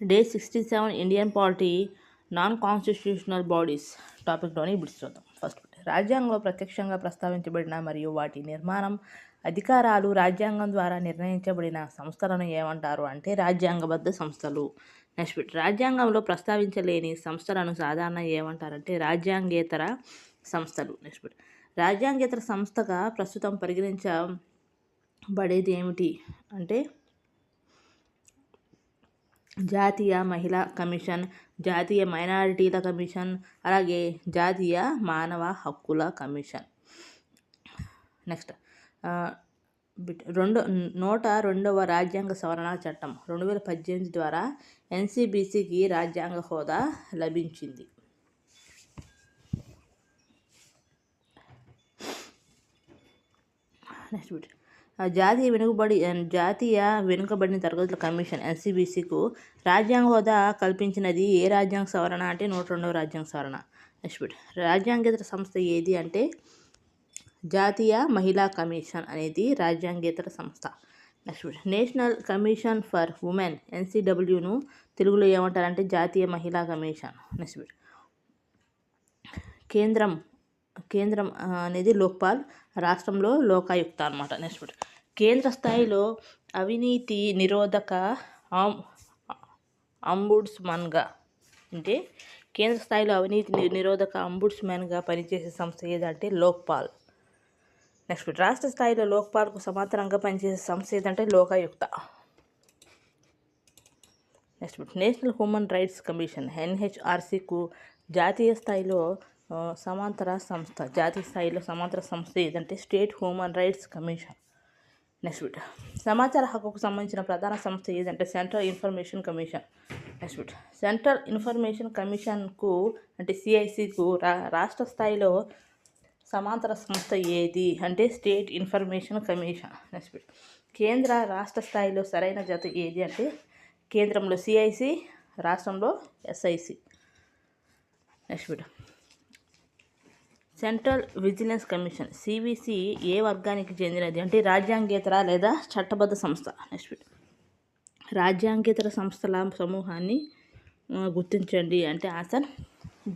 Day 67 Indian polity non constitutional bodies టాపిక్లోని ఇప్పుడు చూద్దాం. ఫస్ట్ రాజ్యాంగంలో ప్రత్యక్షంగా ప్రస్తావించబడిన మరియు వాటి నిర్మాణం, అధికారాలు రాజ్యాంగం ద్వారా నిర్ణయించబడిన సంస్థలను ఏమంటారు అంటే రాజ్యాంగబద్ధ సంస్థలు. నెక్స్ట్ రాజ్యాంగంలో ప్రస్తావించలేని సంస్థలను సాధారణ ఏమంటారంటే రాజ్యాంగేతర సంస్థలు. నెక్స్ట్ రాజ్యాంగేతర సంస్థగా ప్రస్తుతం పరిగణించబడేది ఏమిటి అంటే జాతీయ మహిళా కమిషన్, జాతీయ మైనారిటీల కమిషన్, అలాగే జాతీయ మానవ హక్కుల కమిషన్. నెక్స్ట్ 102వ రాజ్యాంగ సవరణ చట్టం 2018 ద్వారా ఎన్సీబీసీకి రాజ్యాంగ హోదా లభించింది. నెక్స్ట్ జాతీయ వెనుకబడిన తరగతుల కమిషన్ ఎన్సీబీసీకు రాజ్యాంగ హోదా కల్పించినది ఏ రాజ్యాంగ సవరణ అంటే 102వ రాజ్యాంగ సవరణ. నెక్స్ట్ రాజ్యాంగేతర సంస్థ ఏది అంటే జాతీయ మహిళా కమిషన్ అనేది రాజ్యాంగేతర సంస్థ. Next national commission for women ఎన్సీడబ్ల్యూను తెలుగులో ఏమంటారంటే జాతీయ మహిళా కమిషన్. నెక్స్ట్ కేంద్రం అనేది లోక్పాల్, రాష్ట్రంలో లోకాయుక్త అనమాట. నెక్స్ట్ కేంద్ర స్థాయిలో అవినీతి నిరోధక అంబుడ్స్మన్గా అంటే కేంద్ర స్థాయిలో అవినీతి నిరోధక అంబుడ్స్మన్గా పనిచేసే సంస్థ ఏదంటే లోక్పాల్. నెక్స్ట్ రాష్ట్ర స్థాయిలో లోక్పాల్కు సమాంతరంగా పనిచేసే సంస్థ ఏదంటే Lokayukta. Next national human rights commission ఎన్హెచ్ఆర్సీకు జాతీయ స్థాయిలో సమాంతర సంస్థ ఏదంటే state human rights commission. Next సమాచార హక్కుకు సంబంధించిన ప్రధాన సంస్థ ఏదంటే central information commission. Next central information కమిషన్కు అంటే సిఐసికు రాష్ట్ర స్థాయిలో సమాంతర సంస్థ ఏది అంటే స్టేట్ ఇన్ఫర్మేషన్ కమిషన్. నెక్స్ట్ కేంద్ర రాష్ట్ర స్థాయిలో సరైన జత ఏది అంటే కేంద్రంలో సిఐసి, రాష్ట్రంలో SIC. Next central vigilance commission CVC ఏ వర్గానికి చెందినది అంటే రాజ్యాంగేతర లేదా చట్టబద్ధ సంస్థ. నెక్స్ట్ రాజ్యాంగేతర సంస్థల సమూహాన్ని గుర్తించండి అంటే ఆన్సర్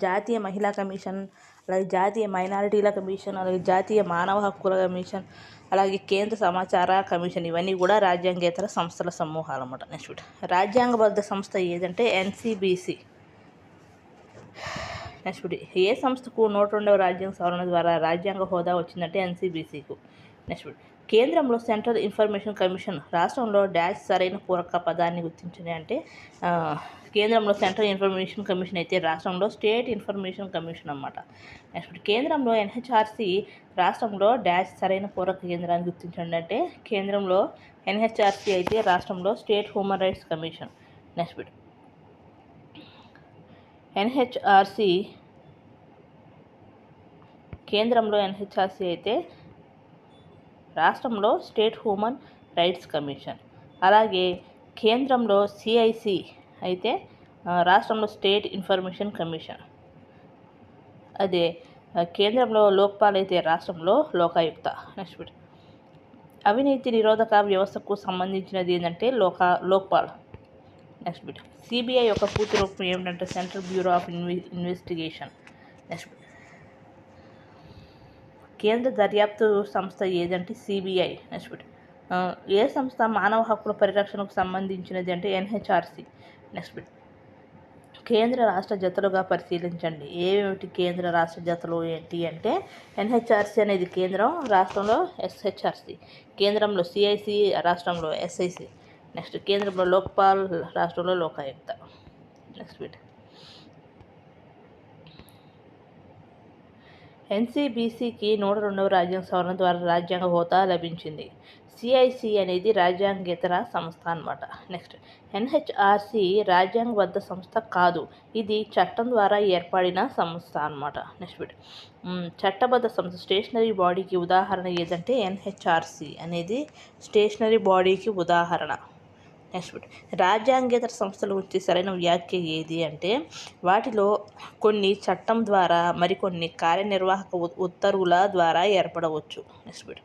జాతీయ మహిళా కమిషన్, అలాగే జాతీయ మైనారిటీల కమిషన్, అలాగే జాతీయ మానవ హక్కుల కమిషన్, అలాగే కేంద్ర సమాచార కమిషన్. ఇవన్నీ కూడా రాజ్యాంగేతర సంస్థల సమూహాలు అన్నమాట. నెక్స్ట్ రాజ్యాంగబద్ధ సంస్థ ఏదంటే ఎన్సీబీసీ. నెక్స్ట్ ఏ సంస్థకు 102వ రాజ్యాంగ సవరణ ద్వారా రాజ్యాంగ హోదా వచ్చిందంటే ఎన్సీబీసీకు. నెక్స్ట్ కేంద్రంలో సెంట్రల్ ఇన్ఫర్మేషన్ కమిషన్, రాష్ట్రంలో డాష్ సరైన పూరక పదాన్ని గుర్తించండి అంటే కేంద్రంలో సెంట్రల్ ఇన్ఫర్మేషన్ కమిషన్ అయితే రాష్ట్రంలో స్టేట్ ఇన్ఫర్మేషన్ కమిషన్ అన్నమాట. నెక్స్ట్ కేంద్రంలో ఎన్హెచ్ఆర్సీ, రాష్ట్రంలో డాష్ సరైన పూరక కేంద్రాన్ని గుర్తించండి అంటే కేంద్రంలో ఎన్హెచ్ఆర్సీ అయితే రాష్ట్రంలో state human rights commission. Next NHRC కేంద్రంలో ఎన్హెచ్ఆర్సీ అయితే రాష్ట్రంలో స్టేట్ హ్యూమన్ రైట్స్ కమిషన్. అలాగే కేంద్రంలో సిఐసి అయితే రాష్ట్రంలో స్టేట్ ఇన్ఫర్మేషన్ కమిషన్. అదే కేంద్రంలో లోక్పాల్ అయితే రాష్ట్రంలో లోకాయుక్త. నెక్స్ట్ అవినీతి నిరోధక వ్యవస్థకు సంబంధించినది ఏంటంటే లోక్పాల్. నెక్స్ట్ సిబిఐ యొక్క పూర్తి రూపం ఏమిటంటే central bureau of investigation. Next కేంద్ర దర్యాప్తు సంస్థ ఏదంటే సిబిఐ. నెక్స్ట్ ఏ సంస్థ మానవ హక్కుల పరిరక్షణకు సంబంధించినది అంటే ఎన్హెచ్ఆర్సీ. నెక్స్ట్ కేంద్ర రాష్ట్ర జతలుగా పరిశీలించండి. ఏమిటి కేంద్ర రాష్ట్ర జతలు ఏంటి అంటే ఎన్హెచ్ఆర్సీ అనేది కేంద్రం, రాష్ట్రంలో ఎస్హెచ్ఆర్సీ, కేంద్రంలో సిఐసి, రాష్ట్రంలో ఎస్ఐసి. నెక్స్ట్ కేంద్రంలో లోక్పాల్, రాష్ట్రంలో లోకాయుక్త. నెక్స్ట్ ఎన్సీబీసీకి 102వ రాజ్యాంగ సవరణ ద్వారా రాజ్యాంగ హోదా లభించింది. సిఐసి అనేది రాజ్యాంగేతర సంస్థ అన్నమాట. నెక్స్ట్ ఎన్హెచ్ఆర్సీ రాజ్యాంగబద్ధ సంస్థ కాదు, ఇది చట్టం ద్వారా ఏర్పడిన సంస్థ అన్నమాట. నెక్స్ట్ చట్టబద్ధ సంస్థ స్టేషనరీ బాడీకి ఉదాహరణ ఏదంటే ఎన్హెచ్ఆర్సీ అనేది స్టేషనరీ బాడీకి ఉదాహరణ. నెక్స్ట్ రాజ్యాంగేతర సంస్థల గురించి సరైన వ్యాఖ్య ఏది అంటే వాటిలో కొన్ని చట్టం ద్వారా, మరికొన్ని కార్యనిర్వాహక ఉత్తర్వుల ద్వారా ఏర్పడవచ్చు. నెక్స్ట్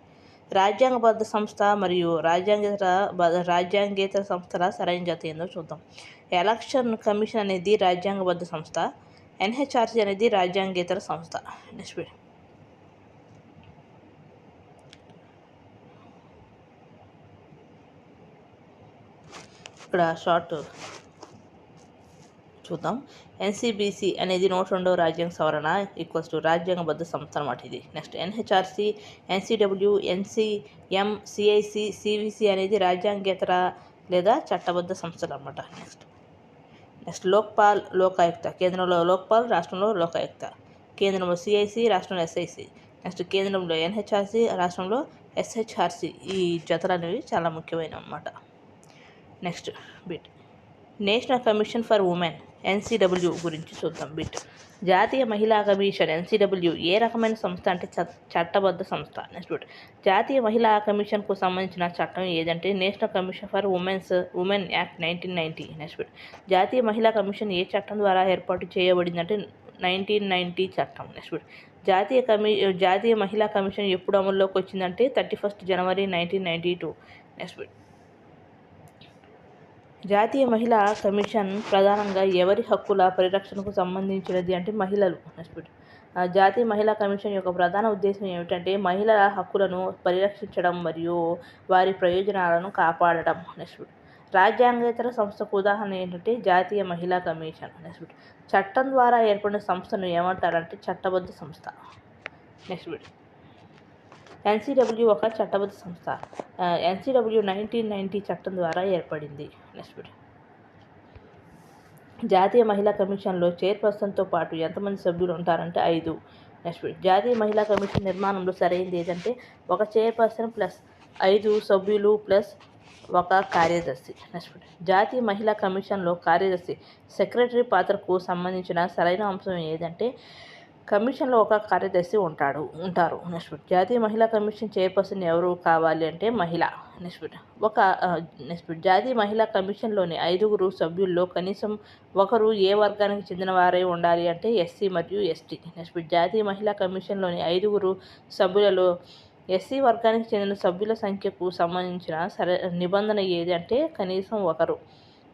రాజ్యాంగబద్ధ సంస్థ మరియు రాజ్యాంగేతర సంస్థల సరైన జత ఏందో చూద్దాం. ఎలక్షన్ కమిషన్ అనేది రాజ్యాంగబద్ధ సంస్థ. ఎన్హెచ్ఆర్సీ అనేది రాజ్యాంగేతర సంస్థ. నెక్స్ట్ ఇక్కడ షార్ట్ చూద్దాం. ఎన్సీబీసీ అనేది 102వ రాజ్యాంగ సవరణ ఈక్వల్స్ టు రాజ్యాంగబద్ధ సంస్థ అనమాట ఇది. Next NHRC, NCW, NCM, CIC, CVC అనేది రాజ్యాంగేతర లేదా చట్టబద్ధ సంస్థలు అనమాట. నెక్స్ట్ లోక్పాల్, లోకాయుక్త. కేంద్రంలో లోక్పాల్, రాష్ట్రంలో లోకాయుక్త. కేంద్రంలో సిఐసి, రాష్ట్రంలో ఎస్ఐసి. నెక్స్ట్ కేంద్రంలో ఎన్హెచ్ఆర్సీ, రాష్ట్రంలో ఎస్హెచ్ఆర్సీ. ఈ జతలు అనేవి చాలా ముఖ్యమైనవి అన్నమాట. Next bit national commission for women NCW గురించి చూద్దాం. బిట్ జాతీయ మహిళా కమిషన్ ఎన్సీడబ్ల్యూ ఏ రకమైన సంస్థ అంటే చట్టబద్ధ సంస్థ. నెక్స్ట్ బిట్ జాతీయ మహిళా కమిషన్కు సంబంధించిన చట్టం ఏదంటే national commission for women act 1990. Next bit జాతీయ మహిళా కమిషన్ ఏ చట్టం ద్వారా ఏర్పాటు చేయబడిందంటే 1990 చట్టం. నెక్స్ట్ బిట్ జాతీయ మహిళా కమిషన్ ఎప్పుడు అమల్లోకి వచ్చిందంటే 31 జనవరి 1992. నెక్స్ట్ బిట్ జాతీయ మహిళా కమిషన్ ప్రధానంగా ఎవరి హక్కుల పరిరక్షణకు సంబంధించినది అంటే మహిళలు. నెక్స్ట్ జాతీయ మహిళా కమిషన్ యొక్క ప్రధాన ఉద్దేశం ఏమిటంటే మహిళల హక్కులను పరిరక్షించడం మరియు వారి ప్రయోజనాలను కాపాడడం. నెక్స్ట్ రాజ్యాంగేతర సంస్థకు ఉదాహరణ ఏంటంటే జాతీయ మహిళా కమిషన్. నెక్స్ట్ చట్టం ద్వారా ఏర్పడిన సంస్థను ఏమంటారంటే చట్టబద్ధ సంస్థ. నెక్స్ట్ ఎన్సీడబ్ల్యూ ఒక చట్టబద్ధ సంస్థ. ఎన్సీడబ్ల్యూ 1990 చట్టం ద్వారా ఏర్పడింది. నెక్స్ట్ జాతీయ మహిళా కమిషన్లో చైర్పర్సన్తో పాటు ఎంతమంది సభ్యులు ఉంటారంటే 5. నెక్స్ట్ జాతీయ మహిళా కమిషన్ నిర్మాణంలో సరైనది ఏదంటే ఒక చైర్పర్సన్ ప్లస్ 5 సభ్యులు ప్లస్ ఒక కార్యదర్శి. నెక్స్ట్ జాతీయ మహిళా కమిషన్లో కార్యదర్శి సెక్రటరీ పాత్రకు సంబంధించిన సరైన అంశం ఏదంటే కమిషన్లో ఒక కార్యదర్శి ఉంటారు. నెక్స్ట్ జాతీయ మహిళా కమిషన్ చైర్పర్సన్ ఎవరు కావాలి అంటే మహిళ. నెక్స్ట్ జాతీయ మహిళా కమిషన్లోని 5 సభ్యుల్లో కనీసం ఒకరు ఏ వర్గానికి చెందిన వారై ఉండాలి అంటే ఎస్సీ మరియు ఎస్టీ. నెక్స్ట్ జాతీయ మహిళా కమిషన్లోని 5 సభ్యులలో ఎస్సీ వర్గానికి చెందిన సభ్యుల సంఖ్యకు సంబంధించిన నిబంధన ఏది అంటే కనీసం ఒకరు.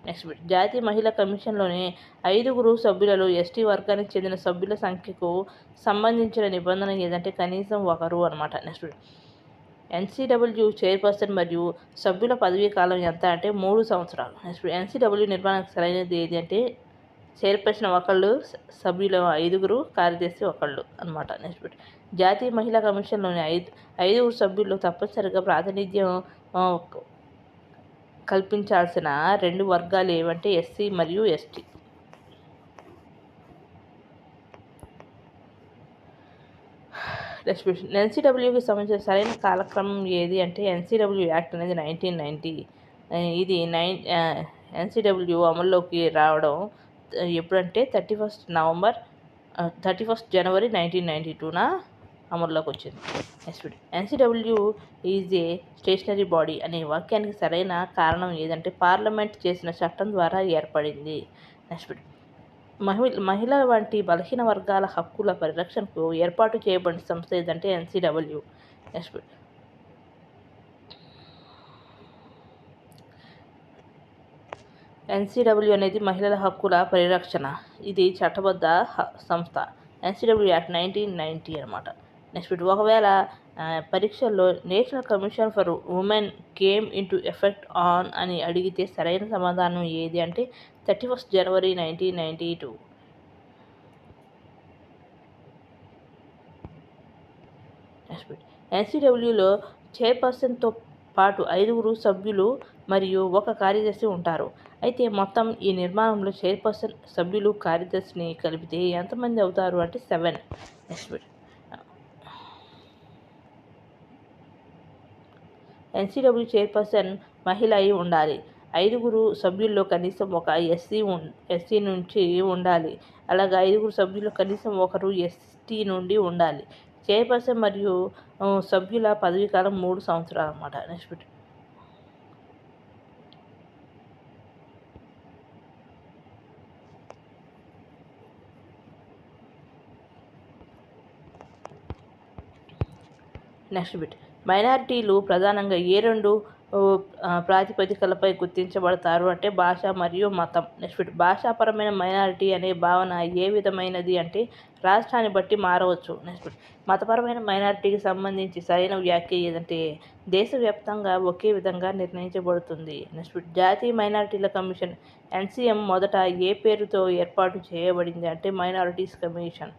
నెక్స్ట్ జాతీయ మహిళా కమిషన్లోని 5 సభ్యులలో ఎస్టీ వర్గానికి చెందిన సభ్యుల సంఖ్యకు సంబంధించిన నిబంధన ఏదంటే కనీసం ఒకరు అనమాట. నెక్స్ట్ ఎన్సీడబ్ల్యూ చైర్పర్సన్ మరియు సభ్యుల పదవీ కాలం ఎంత అంటే 3 సంవత్సరాలు. నెక్స్ట్ ఎన్సీడబ్ల్యూ నిర్మాణానికి సరైనది ఏది అంటే చైర్పర్సన్ ఒకళ్ళు, సభ్యులు 5, కార్యదర్శి ఒకళ్ళు అనమాట. నెక్స్ట్ జాతీయ మహిళా కమిషన్లోని 5 సభ్యులు తప్పనిసరిగా ప్రాతినిధ్యం కల్పించాల్సిన 2 వర్గాలు ఏవంటే ఎస్సీ మరియు ఎస్టీ. నెక్స్ట్ ఎన్సీడబ్ల్యూకి సంబంధించిన సరైన కాలక్రమం ఏది అంటే ఎన్సీడబ్ల్యూ యాక్ట్ అనేది 1990. ఇది ఎన్సీడబ్ల్యూ అమల్లోకి రావడం ఎప్పుడంటే 31 జనవరి 1992న అమల్లోకి వచ్చింది. Next NCW is a stationary body అనే వాక్యానికి సరైన కారణం ఏదంటే పార్లమెంట్ చేసిన చట్టం ద్వారా ఏర్పడింది. నెక్స్ట్ మహిళల వంటి బలహీన వర్గాల హక్కుల పరిరక్షణకు ఏర్పాటు చేయబడిన సంస్థ ఏదంటే ఎన్సీడబ్ల్యూ. నెక్స్ట్ ఎన్సీడబ్ల్యూ అనేది మహిళల హక్కుల పరిరక్షణ, ఇది చట్టబద్ధ సంస్థ. ఎన్సీడబ్ల్యూ యాక్ట్ 1990 అనమాట. నెక్స్ట్ ఒకవేళ పరీక్షల్లో national commission for women came into effect on అని అడిగితే సరైన సమాధానం ఏది అంటే 31 జనవరి 1992. నెక్స్ట్ ఎన్సీడబ్ల్యూలో చైర్పర్సన్తో పాటు 5 సభ్యులు మరియు ఒక కార్యదర్శి ఉంటారు. అయితే మొత్తం ఈ నిర్మాణంలో చైర్పర్సన్, సభ్యులు, కార్యదర్శిని కలిపితే ఎంతమంది అవుతారు అంటే 7. నెక్స్ట్ ఎన్సీడబ్ల్యూ చైర్పర్సన్ మహిళ అయి ఉండాలి. 5 సభ్యుల్లో కనీసం ఒక ఎస్సీ నుంచి ఉండాలి. అలాగే 5 సభ్యుల్లో కనీసం ఒకరు ఎస్టీ నుండి ఉండాలి. చైర్పర్సన్ మరియు సభ్యుల పదవీకాలం 3 సంవత్సరాలు అన్నమాట. నెక్స్ట్ మైనారిటీలు ప్రధానంగా ఏ రెండు ప్రాతిపదికలపై గుర్తించబడతారు అంటే భాష మరియు మతం. నెక్స్ట్ భాషాపరమైన మైనారిటీ అనే భావన ఏ విధమైనది అంటే రాష్ట్రాన్ని బట్టి మారవచ్చు. నెక్స్ట్ మతపరమైన మైనారిటీకి సంబంధించి సరైన వ్యాఖ్య ఏదంటే దేశవ్యాప్తంగా ఒకే విధంగా నిర్ణయించబడుతుంది. నెక్స్ట్ జాతీయ మైనారిటీల కమిషన్ ఎన్సిఎం మొదట ఏ పేరుతో ఏర్పాటు చేయబడింది అంటే minorities commission.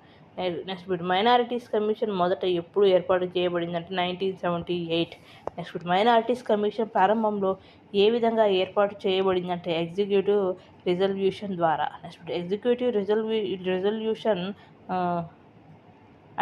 Next minorities commission మొదట ఎప్పుడు ఏర్పాటు చేయబడింది అంటే 1978. నెక్స్ట్ మైనారిటీస్ కమిషన్ ప్రారంభంలో ఏ విధంగా ఏర్పాటు చేయబడింది అంటే ఎగ్జిక్యూటివ్ రిజల్యూషన్ ద్వారా. నెక్స్ట్ ఎగ్జిక్యూటివ్ రిజల్యూషన్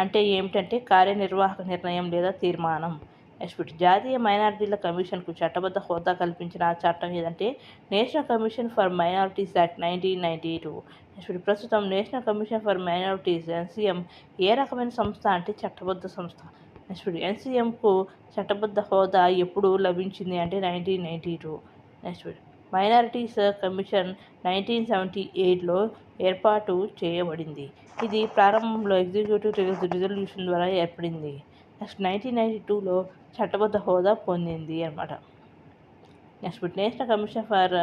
అంటే ఏమిటంటే కార్యనిర్వాహక నిర్ణయం లేదా తీర్మానం. నెక్స్ట్ జాతీయ మైనారిటీల కమిషన్కు చట్టబద్ధ హోదా కల్పించిన ఆ చట్టం ఏదంటే national commission for minorities act 1992. Next ప్రస్తుతం national commission for minorities NCM ఏ రకమైన సంస్థ అంటే చట్టబద్ధ సంస్థ. నెక్స్ట్ ఎన్సిఎంకు చట్టబద్ధ హోదా ఎప్పుడు లభించింది అంటే 1992. నెక్స్ట్ మైనారిటీస్ కమిషన్ 1978లో ఏర్పాటు చేయబడింది. ఇది ప్రారంభంలో ఎగ్జిక్యూటివ్ రిజల్యూషన్ ద్వారా ఏర్పడింది. నెక్స్ట్ 1992లో చట్టబద్ధ హోదా పొందింది అన్నమాట. Next national commission for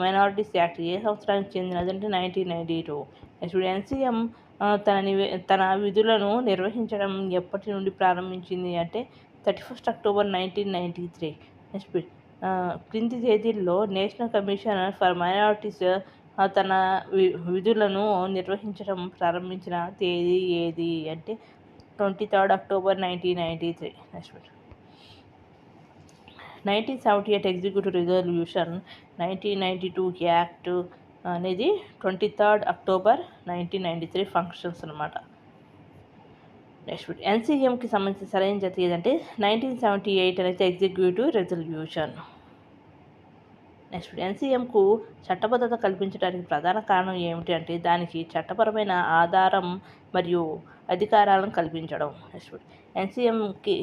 minorities act ఏ సంవత్సరానికి చెందినది అంటే 1992. నెక్స్ట్ ఎన్సిఎం తన విధులను నిర్వహించడం ఎప్పటి నుండి ప్రారంభించింది అంటే 31 అక్టోబర్ 1993. నెక్స్ట్ క్రింది తేదీల్లో నేషనల్ కమిషన్ ఫర్ మైనారిటీస్ తన విధులను నిర్వహించడం ప్రారంభించిన తేదీ ఏది అంటే 23 October 1993. Next 1978 executive resolution 1992 act అనేది 23 అక్టోబర్ 1993 ఫంక్షన్స్ అన్నమాట. నెక్స్ట్ ఎన్సిఎంకి సంబంధించిన సరైన జత ఏదంటే 1978 అనేది ఎగ్జిక్యూటివ్ రిజల్యూషన్. నెక్స్ట్ ఎన్సిఎంకు చట్టబద్ధత కల్పించడానికి ప్రధాన కారణం ఏమిటి అంటే దానికి చట్టపరమైన ఆధారం మరియు అధికారాలను కల్పించడం. నెక్స్ట్ ఎన్సిఎంకి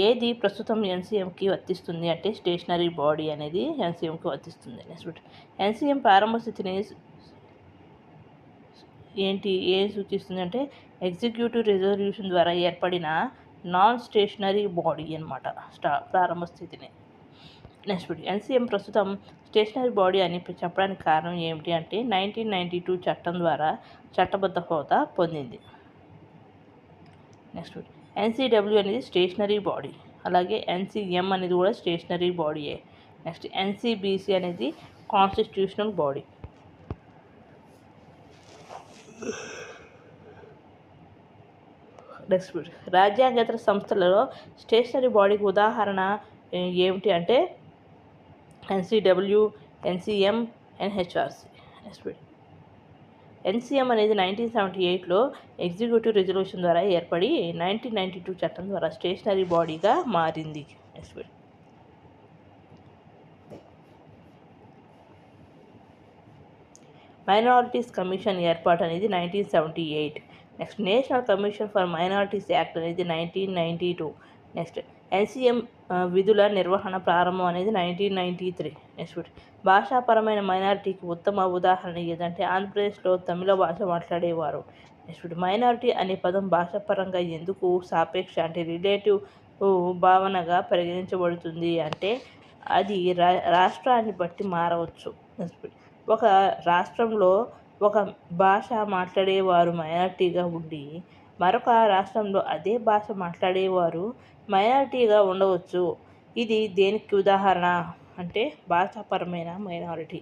ఏది ప్రస్తుతం ఎన్సిఎంకి వర్తిస్తుంది అంటే స్టేషనరీ బాడీ అనేది ఎన్సిఎంకి వర్తిస్తుంది. నెక్స్ట్ ఎన్సిఎం ప్రారంభ స్థితిని ఏం సూచిస్తుంది అంటే ఎగ్జిక్యూటివ్ రిజల్యూషన్ ద్వారా ఏర్పడిన నాన్ స్టేషనరీ బాడీ అన్నమాట ప్రారంభ స్థితిని. నెక్స్ట్ ఎన్సిఎం ప్రస్తుతం స్టేషనరీ బాడీ అని చెప్పడానికి కారణం ఏమిటి అంటే 1992 చట్టం ద్వారా చట్టబద్ధ హోదా పొందింది. నెక్స్ట్ ఎన్సిడబ్ల్యూ అనేది స్టేషనరీ బాడీ, అలాగే ఎన్సిఎం అనేది కూడా స్టేషనరీ బాడీయే. నెక్స్ట్ ఎన్సిబిసి అనేది కాన్స్టిట్యూషనల్ బాడీ. నెక్స్ట్ రాజ్యాంగేతర సంస్థలలో స్టేషనరీ బాడీకి ఉదాహరణ ఏమిటి అంటే ఎన్సిడబ్ల్యూ, ఎన్సిఎం, ఎన్హెచ్ఆర్సి. నెక్స్ట్ ఎన్సిఎం అనేది 1978లో ఎగ్జిక్యూటివ్ రిజల్యూషన్ ద్వారా ఏర్పడి 1992 చట్టం ద్వారా స్టేషనరీ బాడీగా మారింది. నెక్స్ట్ మైనారిటీస్ కమిషన్ ఏర్పాటు అనేది 1978. Next national commission for minorities act అనేది 1992. నెక్స్ట్ ఎన్సిఎం విధుల నిర్వహణ ప్రారంభం అనేది 1993. నెక్స్ట్ భాషాపరమైన మైనారిటీకి ఉత్తమ ఉదాహరణ ఏదంటే ఆంధ్రప్రదేశ్లో తమిళ భాష మాట్లాడేవారు. నెక్స్ట్ మైనారిటీ అనే పదం భాషాపరంగా ఎందుకు సాపేక్ష అంటే రిలేటివ్ భావనగా పరిగణించబడుతుంది అంటే అది రాష్ట్రాన్ని బట్టి మారవచ్చు. ఒక రాష్ట్రంలో ఒక భాష మాట్లాడేవారు మైనారిటీగా ఉండి మరొక రాష్ట్రంలో అదే భాష మాట్లాడేవారు మైనారిటీగా ఉండవచ్చు. ఇది దేనికి ఉదాహరణ అంటే భాషాపరమైన మైనారిటీ.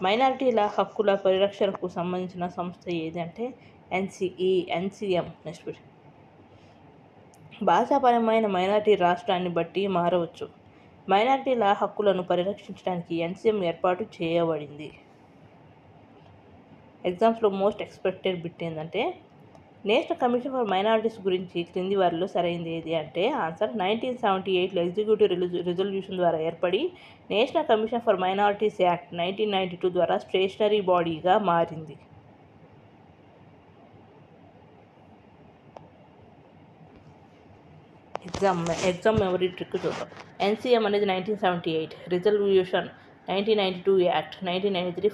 మైనారిటీల హక్కుల పరిరక్షణకు సంబంధించిన సంస్థ ఏది అంటే ఎన్సిఎం. నెక్స్ట్ భాషాపరమైన మైనారిటీ రాష్ట్రాన్ని బట్టి మారవచ్చు. మైనారిటీల హక్కులను పరిరక్షించడానికి ఎన్సిఎం ఏర్పాటు చేయబడింది. ఎగ్జామ్స్లో మోస్ట్ ఎక్స్పెక్టెడ్ బిట్ ఏంటంటే నేషనల్ కమిషన్ ఫర్ మైనారిటీస్ గురించి క్రింది వారిలో సరైనది ఏది అంటే ఆన్సర్ 1978లో ఎగ్జిక్యూటివ్ రిజల్యూషన్ ద్వారా ఏర్పడి national commission for minorities act 1992 ద్వారా స్టేషనరీ బాడీగా మారింది. ఎగ్జామ్ మెమరీ ట్రిక్ చూద్దాం. ఎన్సిఎం అనేది 1978, రిజల్యూషన్ 1992, యాక్ట్ 1993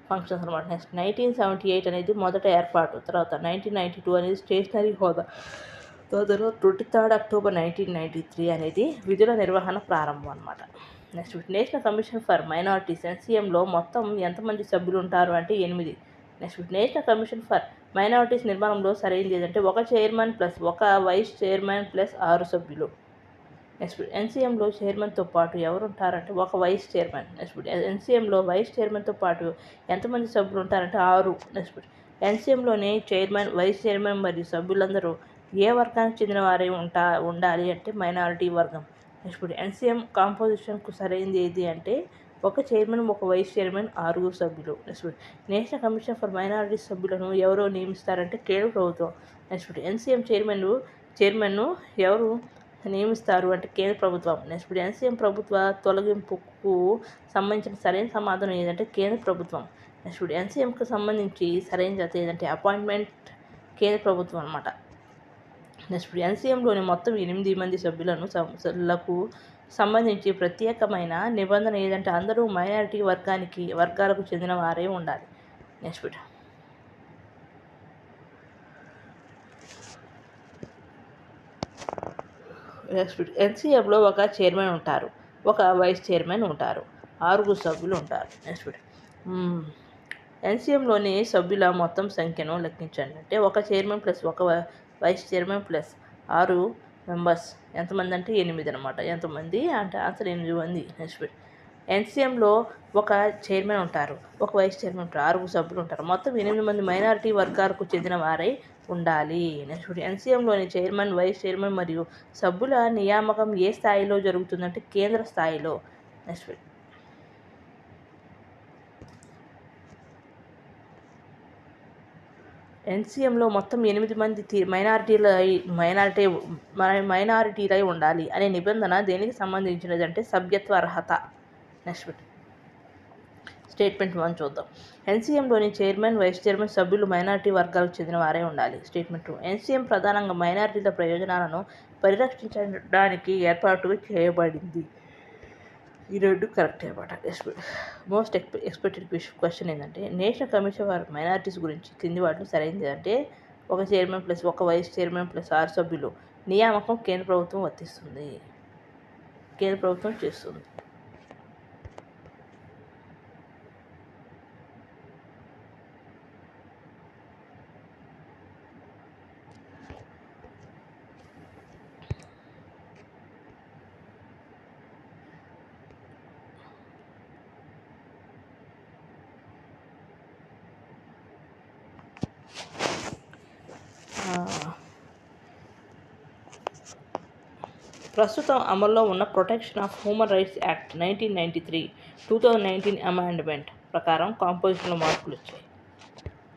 ఫంక్షన్స్ అనమాట. నెక్స్ట్ 1978 అనేది మొదట ఏర్పాటు, తర్వాత 1992 అనేది స్టేషనరీ హోదా, తర్వాత 23 అక్టోబర్ 1993 అనేది విధుల నిర్వహణ ప్రారంభం అనమాట. Next national commission for minorities ఎన్సీఎంలో మొత్తం ఎంతమంది సభ్యులు ఉంటారు అంటే 8. Next national commission for minorities నిర్మాణంలో సరైనది ఏదంటే ఒక చైర్మన్ ప్లస్ ఒక వైస్ చైర్మన్ ప్లస్ 6 సభ్యులు. నెక్స్ట్ ఎన్సీఎంలో చైర్మన్తో పాటు ఎవరు ఉంటారంటే ఒక వైస్ చైర్మన్. నెక్స్ట్ ఎన్సీఎంలో వైస్ చైర్మన్తో పాటు ఎంతమంది సభ్యులు ఉంటారంటే 6. నెక్స్ట్ ఎన్సీఎంలోని చైర్మన్, వైస్ చైర్మన్ మరియు సభ్యులందరూ ఏ వర్గానికి చెందిన వారే ఉండాలి అంటే మైనారిటీ వర్గం. నెక్స్ట్ ఎన్సీఎం కాంపోజిషన్కు సరైనది ఏది అంటే ఒక చైర్మన్, ఒక వైస్ చైర్మన్, 6 సభ్యులు. Next national commission for minorities సభ్యులను ఎవరు నియమిస్తారంటే కేంద్ర ప్రభుత్వం. నెక్స్ట్ ఎన్సీఎం చైర్మన్ను ఎవరు నియమిస్తారు అంటే కేంద్ర ప్రభుత్వం. నెక్స్ట్ ఎన్సీఎం ప్రభుత్వ తొలగింపుకు సంబంధించిన సరైన సమాధానం ఏదంటే కేంద్ర ప్రభుత్వం. నెక్స్ట్ ఎన్సీఎంకు సంబంధించి సరైన జత ఏదంటే అపాయింట్మెంట్ కేంద్ర ప్రభుత్వం అనమాట. నెక్స్ట్ ఎన్సీఎంలోని మొత్తం 8 మంది సభ్యులకు సంబంధించి ప్రత్యేకమైన నిబంధన ఏదంటే అందరూ మైనారిటీ వర్గాలకు చెందిన వారే ఉండాలి. నెక్స్ట్ ఎన్సీఎంలో ఒక చైర్మన్ ఉంటారు, ఒక వైస్ చైర్మన్ ఉంటారు, 6 సభ్యులు ఉంటారు. నెక్స్ట్ ఎన్సీఎంలోని సభ్యుల మొత్తం సంఖ్యను లెక్కించండి అంటే ఒక చైర్మన్ ప్లస్ ఒక వైస్ చైర్మన్ ప్లస్ 6 మెంబర్స్ ఎంతమంది అంటే 8 అనమాట. ఎంతమంది అంటే ఆన్సర్ 8 మంది. నెక్స్ట్ ఎన్సీఎంలో ఒక చైర్మన్ ఉంటారు, ఒక వైస్ చైర్మన్ ఉంటారు, 6 సభ్యులు ఉంటారు, మొత్తం 8 మంది మైనారిటీ వర్గాలకు చెందిన వారై ఉండాలి. నెక్స్ట్ ఎన్సీఎంలోని చైర్మన్, వైస్ చైర్మన్ మరియు సభ్యుల నియామకం ఏ స్థాయిలో జరుగుతుందంటే కేంద్ర స్థాయిలో. నెక్స్ట్ ఎన్సీఎంలో మొత్తం 8 మంది మైనారిటీలై ఉండాలి అనే నిబంధన దేనికి సంబంధించినది అంటే సభ్యత్వ అర్హత. నెక్స్ట్ స్టేట్మెంట్ 1 చూద్దాం. ఎన్సీఎంలోని చైర్మన్, వైస్ చైర్మన్ సభ్యులు మైనారిటీ వర్గాలకు చెందిన వారే ఉండాలి. స్టేట్మెంట్ 2 ఎన్సీఎం ప్రధానంగా మైనారిటీల ప్రయోజనాలను పరిరక్షించడానికి ఏర్పాటు చేయబడింది. ఈ 2 కరెక్ట్ అనమాట. మోస్ట్ ఎక్స్పెక్టెడ్ క్వశ్చన్ ఏంటంటే నేషనల్ కమిషన్ ఫర్ మైనారిటీస్ గురించి కింది వాటిలో సరైనది అంటే ఒక చైర్మన్ ప్లస్ ఒక వైస్ చైర్మన్ ప్లస్ 6 సభ్యులు నియామకం కేంద్ర ప్రభుత్వం చేస్తుంది. ప్రస్తుతం అమల్లో ఉన్న protection of human rights act 1993 2019 amendment ప్రకారం కాంపోజిషన్లో మార్పులు వచ్చాయి.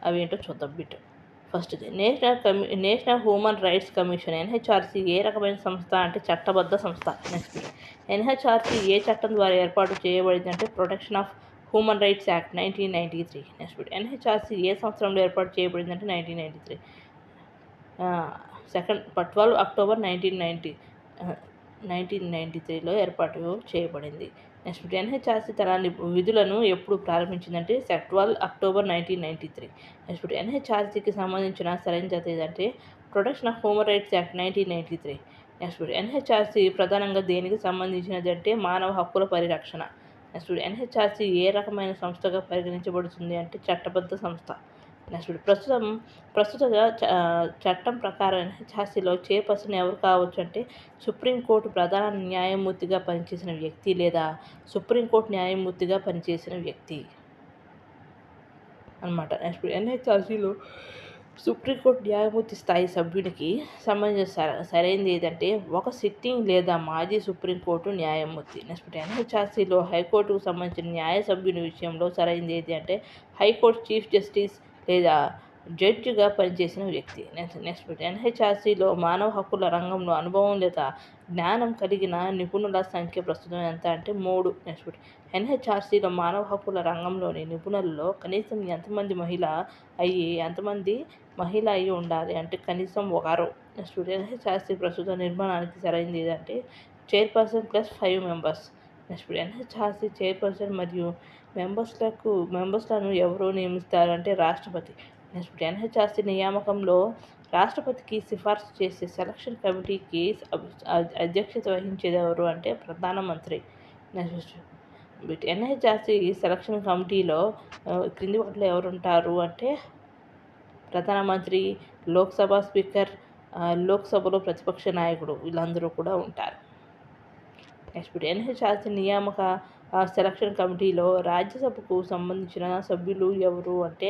అవి ఏంటో చూద్దాం బిట్. ఫస్ట్ది national human rights commission NHRC ఏ రకమైన సంస్థ అంటే చట్టబద్ధ సంస్థ. నెక్స్ట్ ఎన్హెచ్ఆర్సీ ఏ చట్టం ద్వారా ఏర్పాటు చేయబడింది అంటే protection of human rights act 1993. Next NHRC ఏ సంవత్సరంలో ఏర్పాటు చేయబడింది అంటే 1993 12 అక్టోబర్ 1993లో ఏర్పాటు చేయబడింది. నెక్స్ట్ ఎన్హెచ్ఆర్సీ తన విధులను ఎప్పుడు ప్రారంభించిందంటే 12 అక్టోబర్ 1993. నెక్స్ట్ ఎన్హెచ్ఆర్సీకి సంబంధించిన సరైన జత ఏదంటే protection of human rights act 1993. Next NHRC ప్రధానంగా దేనికి సంబంధించినది అంటే మానవ హక్కుల పరిరక్షణ. నెక్స్ట్ ఎన్హెచ్ఆర్సీ ఏ రకమైన సంస్థగా పరిగణించబడుతుంది అంటే చట్టబద్ధ సంస్థ. నెక్స్ట్ ప్రస్తుత చట్టం ప్రకారం ఎన్హెచ్ఆర్సీలో చైర్పర్సన్ ఎవరు కావచ్చు అంటే సుప్రీంకోర్టు ప్రధాన న్యాయమూర్తిగా పనిచేసిన వ్యక్తి లేదా సుప్రీంకోర్టు న్యాయమూర్తిగా పనిచేసిన వ్యక్తి అన్నమాట. నెక్స్ట్ ఎన్హెచ్ఆర్సీలో సుప్రీంకోర్టు న్యాయమూర్తి స్థాయి సభ్యునికి సంబంధించిన సరైనది ఏదంటే ఒక సిట్టింగ్ లేదా మాజీ సుప్రీంకోర్టు న్యాయమూర్తి. నెక్స్ట్ ఎన్హెచ్ఆర్సీలో హైకోర్టుకు సంబంధించిన న్యాయ సభ్యుని విషయంలో సరైనది ఏది అంటే హైకోర్టు చీఫ్ జస్టిస్ లేదా జడ్జిగా పనిచేసిన వ్యక్తి. నెక్స్ట్ ఎన్హెచ్ఆర్సీలో మానవ హక్కుల రంగంలో అనుభవం లేదా జ్ఞానం కలిగిన నిపుణుల సంఖ్య ప్రస్తుతం ఎంత అంటే 3. నెక్స్ట్ ఎన్హెచ్ఆర్సీలో మానవ హక్కుల రంగంలోని నిపుణులలో కనీసం ఎంతమంది మహిళ అయి ఉండాలి అంటే కనీసం 1. నెక్స్ట్ ఎన్హెచ్ఆర్సీ ప్రస్తుత నిర్మాణానికి సరైనది ఏదంటే chairperson plus 5 members. Next NHRC chairperson మరియు మెంబర్స్లను ఎవరు నియమిస్తారు అంటే రాష్ట్రపతి. నెక్స్ట్ ఎన్హెచ్ఆర్సీ నియామకంలో రాష్ట్రపతికి సిఫార్సు చేసే సెలక్షన్ కమిటీకి అధ్యక్షత వహించేది ఎవరు అంటే ప్రధానమంత్రి. నెక్స్ట్ ఎన్హెచ్ఆర్సీ సెలక్షన్ కమిటీలో క్రింది వాటిలో ఎవరుంటారు అంటే ప్రధానమంత్రి, లోక్సభ స్పీకర్, లోక్సభలో ప్రతిపక్ష నాయకుడు వీళ్ళందరూ కూడా ఉంటారు. నెక్స్ట్ ఎన్హెచ్ఆర్సీ నియామక సెలక్షన్ కమిటీలో రాజ్యసభకు సంబంధించిన సభ్యులు ఎవరు అంటే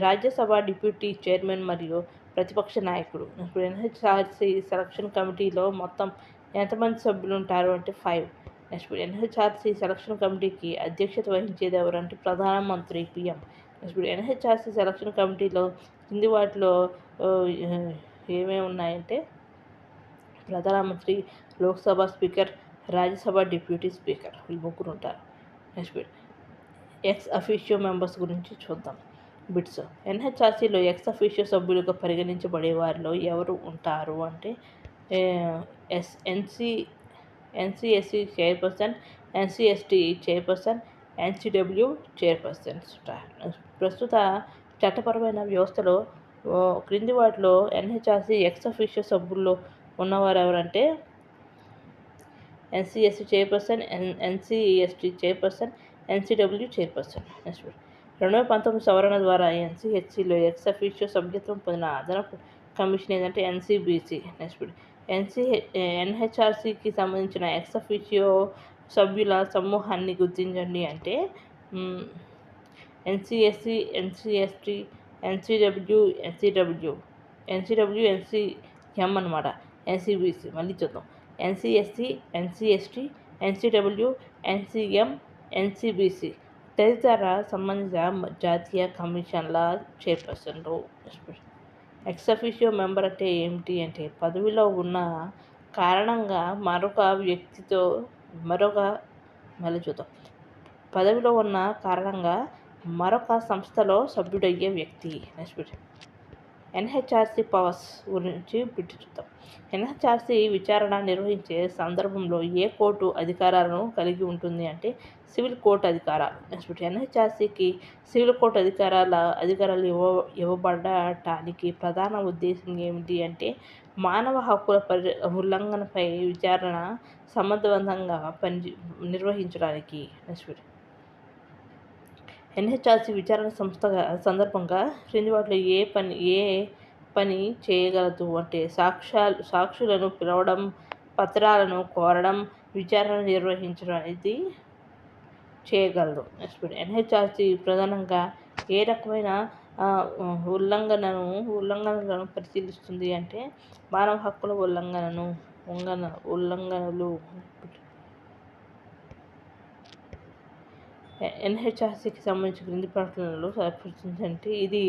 రాజ్యసభ డిప్యూటీ చైర్మన్ మరియు ప్రతిపక్ష నాయకుడు. ఇప్పుడు ఎన్హెచ్ఆర్సీ సెలక్షన్ కమిటీలో మొత్తం ఎంతమంది సభ్యులు ఉంటారు అంటే 5. నెక్స్ట్ ఎన్హెచ్ఆర్సీ సెలక్షన్ కమిటీకి అధ్యక్షత వహించేది ఎవరంటే ప్రధానమంత్రి పిఎం. నెక్స్ట్ ఎన్హెచ్ఆర్సీ సెలక్షన్ కమిటీలో కింది వాటిలో ఏమేమి ఉన్నాయంటే ప్రధానమంత్రి, Lok Sabha speaker, Rajya Sabha deputy speaker వీళ్ళు ముగ్గురు ఉంటారు. నెక్స్ట్ ఎక్స్ అఫీషియో మెంబర్స్ గురించి చూద్దాం. బిట్స్ ఎన్హెచ్ఆర్సీలో ఎక్స్ అఫీషియో సభ్యులుగా పరిగణించబడే వారిలో ఎవరు ఉంటారు అంటే NCSC chairperson, NCST chairperson, ఎన్సిడబ్ల్యూ chairpersons. ప్రస్తుత చట్టపరమైన వ్యవస్థలో క్రింది వాటిలో ఎన్హెచ్ఆర్సీ ఎక్స్ అఫీషియో సభ్యుల్లో ఉన్నవారు ఎవరంటే NCSC chairperson, NCST chairperson, NCW chairperson. Next 2019 సవరణ ద్వారా ఎన్సిహెచ్సిలో ఎక్స్ అఫీషియో సభ్యత్వం పొందిన అదనపు కమిషన్ ఏదంటే ఎన్సిబిసి. నెక్స్ట్ ఎన్హెచ్ఆర్సీకి సంబంధించిన ఎక్స్ అఫీషియో సభ్యుల సమూహాన్ని గుర్తించండి అంటే ఎన్సిఎస్సి, ఎన్సిఎస్టి, ఎన్సిడబ్ల్యూ, ఎన్సిఎం అనమాట. ఎన్సిబిసి మళ్ళీ చూద్దాం. ఎన్సిఎస్సి, ఎన్సిఎస్టి, ఎన్సిడబ్ల్యూ, ఎన్సిఎం, ఎన్సిబిసి తదితర సంబంధిత జాతీయ కమిషన్ల చైర్పర్సన్లు. ఎక్స్ అఫీషియో మెంబర్ అంటే ఏమిటి అంటే పదవిలో ఉన్న కారణంగా పదవిలో ఉన్న కారణంగా మరొక సంస్థలో సభ్యుడయ్యే వ్యక్తి. నెక్స్ట్ ఎన్హెచ్ఆర్సీ పవర్స్ గురించి చూద్దాం. ఎన్హెచ్ఆర్సీ విచారణ నిర్వహించే సందర్భంలో ఏ కోర్టు అధికారాలను కలిగి ఉంటుంది అంటే సివిల్ కోర్టు అధికారాలు. నెక్స్ట్ ఎన్హెచ్ఆర్సీకి సివిల్ కోర్టు అధికారాలు ఇవ్వబడటానికి ప్రధాన ఉద్దేశం ఏమిటి అంటే మానవ హక్కుల ఉల్లంఘనపై విచారణ సమర్థవంతంగా నిర్వహించడానికి. నెక్స్ట్ ఎన్హెచ్ఆర్సీ విచారణ సందర్భంగా క్రింది వాటిలో ఏ పని చేయగలదు అంటే సాక్షులను పిలవడం, పత్రాలను కోరడం, విచారణ నిర్వహించడం అనేది చేయగలదు. నెక్స్ట్ ఎన్హెచ్ఆర్సీ ప్రధానంగా ఏ రకమైన ఉల్లంఘనలను పరిశీలిస్తుంది అంటే మానవ హక్కుల ఉల్లంఘనలు. ఎన్హెచ్ఆర్సీకి సంబంధించిన క్రింది ప్రకటనలు పరిశీలించండి. ఇది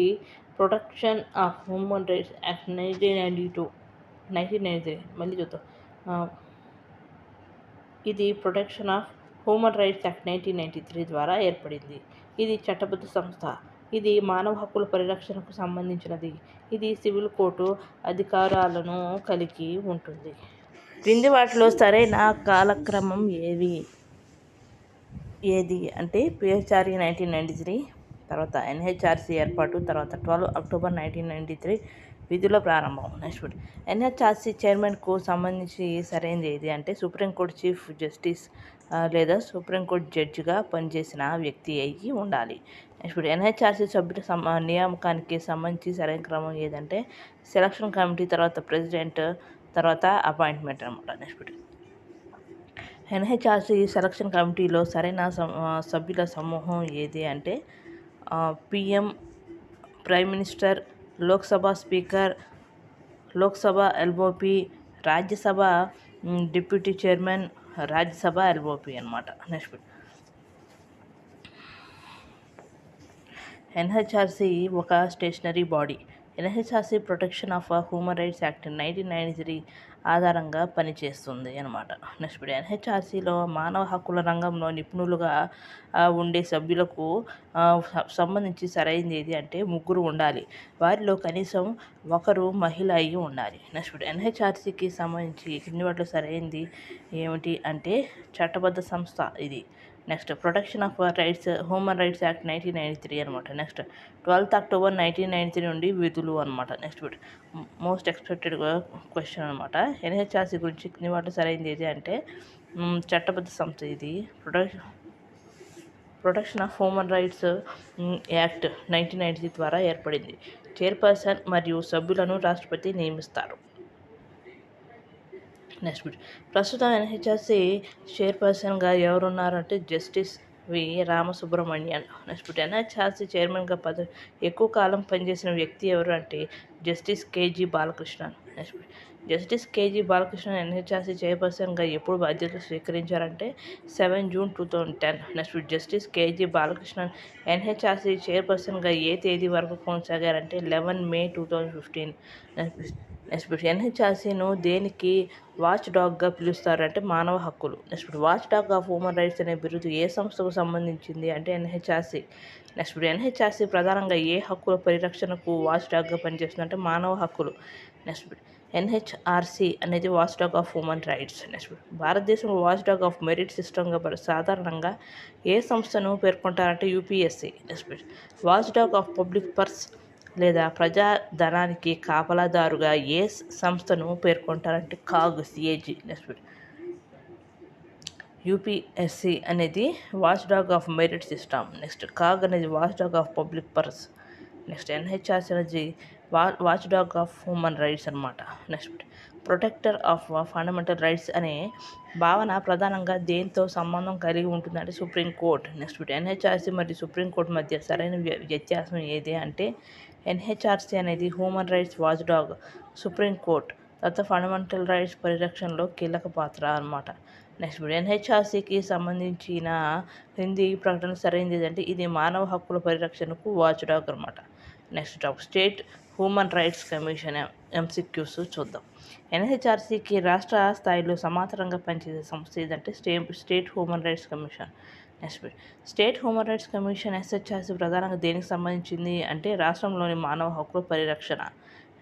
protection of human rights act 1993 మళ్ళీ చూద్దాం. ఇది protection of human rights act 1993 ద్వారా ఏర్పడింది. ఇది చట్టబద్ధ సంస్థ. ఇది మానవ హక్కుల పరిరక్షణకు సంబంధించినది. ఇది సివిల్ కోర్టు అధికారాలను కలిగి ఉంటుంది. క్రింది వాటిలో సరైన కాలక్రమం ఏది అంటే పిహెచ్ఆర్ఈ 1993, తర్వాత ఎన్హెచ్ఆర్సీ ఏర్పాటు, తర్వాత 12 అక్టోబర్ 1993 విధుల ప్రారంభం. నెక్స్ట్ ఎన్హెచ్ఆర్సీ చైర్మన్కు సంబంధించి సరైనది ఏది అంటే సుప్రీంకోర్టు చీఫ్ జస్టిస్ లేదా సుప్రీంకోర్టు జడ్జిగా పనిచేసిన వ్యక్తి అయి ఉండాలి. నెక్స్ట్ ఎన్హెచ్ఆర్సీ సభ్యుల నియామకానికి సంబంధించి సరైన క్రమం ఏదంటే సెలక్షన్ కమిటీ, తర్వాత ప్రెసిడెంట్, తర్వాత అపాయింట్మెంట్ అనమాట. నెక్స్ట్ ఎన్హెచ్ఆర్సీ సెలక్షన్ కమిటీలో సరైన సభ్యుల సమూహం ఏది అంటే PM, prime minister, Lok Sabha speaker, Lok Sabha LOP, Rajya Sabha deputy chairman, Rajya Sabha LOP అనమాట. నెక్స్ట్ ఎన్హెచ్ఆర్సీ ఒక stationary body. NHRC protection of human rights act 1993 ఆధారంగా పనిచేస్తుంది అనమాట. నెక్స్ట్ ఎన్హెచ్ఆర్సీలో మానవ హక్కుల రంగంలో నిపుణులుగా ఉండే సభ్యులకు సంబంధించి సరైనది ఏది అంటే 3 ఉండాలి. వారిలో కనీసం ఒకరు మహిళ అయి ఉండాలి. నెక్స్ట్ ఎన్హెచ్ఆర్సీకి సంబంధించి క్రింది వాటిలో సరైనది ఏమిటి అంటే చట్టబద్ధ సంస్థ. ఇది next protection of rights human rights act 1993 అనమాట. నెక్స్ట్ 12th October 1993 నుండి విధులు అనమాట. Next bit most expected question అనమాట. ఎన్హెచ్ఆర్సీ గురించి కింది వాటిలో సరైనది ఏది అంటే చట్టబద్ధ సంస్థ ఇది. Protection of human rights act 1993 ద్వారా ఏర్పడింది. చైర్పర్సన్ మరియు సభ్యులను రాష్ట్రపతి నియమిస్తారు. నెక్స్ట్ బిట్ ప్రస్తుతం ఎన్హెచ్ఆర్సీ చైర్పర్సన్గా ఎవరున్నారంటే justice V Ramasubramanian. Next bit NHRC చైర్మన్గా ఎక్కువ కాలం పనిచేసిన వ్యక్తి ఎవరు అంటే justice KG Balakrishnan. Next bit justice KG Balakrishnan NHRC చైర్పర్సన్గా ఎప్పుడు బాధ్యతలు స్వీకరించారంటే 7 June 2010. Next bit justice KG Balakrishnan NHRC చైర్పర్సన్గా ఏ తేదీ వరకు కొనసాగారంటే 11 May 2015. నెక్స్ట్ బిట్ ఎన్హెచ్ఆర్సీను దేనికి వాచ్ డాగ్గా పిలుస్తారు అంటే మానవ హక్కులు. Next bit watch dog of human rights అనే బిరుదు ఏ సంస్థకు సంబంధించింది అంటే ఎన్హెచ్ఆర్సీ. నెక్స్ట్ బిట్ ఎన్హెచ్ఆర్సీ ప్రధానంగా ఏ హక్కుల పరిరక్షణకు వాచ్ డాగ్గా పనిచేస్తుంది అంటే మానవ హక్కులు. నెక్స్ట్ బిట్ ఎన్హెచ్ఆర్సీ అనేది watch dog of human rights. Next bit భారతదేశంలో వాచ్ డాగ్ ఆఫ్ మెరిట్ సిస్టమ్గా సాధారణంగా ఏ సంస్థను పేర్కొంటారంటే UPSC. Next bit watch dog of public purse లేదా ప్రజాధనానికి కాపలాదారుగా ఏ సంస్థను పేర్కొంటారంటే కాగ్ సిఏజీ. నెక్స్ట్ యూపీఎస్సీ అనేది watch dog of merit system. Next CAG అనేది watch dog of public purse. Next NHRC అనేది watch dog of human rights అనమాట. Next protector of fundamental rights అనే భావన ప్రధానంగా దేంతో సంబంధం కలిగి ఉంటుందంటే సుప్రీంకోర్టు. నెక్స్ట్ ఎన్హెచ్ఆర్సీ మరియు సుప్రీంకోర్టు మధ్య సరైన వ్యత్యాసం ఏది అంటే ఎన్హెచ్ఆర్సీ అనేది human rights watch dog, supreme court తర్వాత ఫండమెంటల్ రైట్స్ పరిరక్షణలో కీలక పాత్ర అనమాట. నెక్స్ట్ ఎన్హెచ్ఆర్సీకి సంబంధించిన హిందీ ప్రకటన సరైనది ఏదంటే ఇది మానవ హక్కుల పరిరక్షణకు వాచ్ డాగ్ అనమాట. Next top state human rights commission MCQs చూద్దాం. ఎన్హెచ్ఆర్సీకి రాష్ట్ర స్థాయిలో సమాంతరంగా పనిచేసే సంస్థ ఏదంటే state human rights commission. Next state human rights commission SHRC ప్రధానంగా దేనికి సంబంధించింది అంటే రాష్ట్రంలోని మానవ హక్కుల పరిరక్షణ.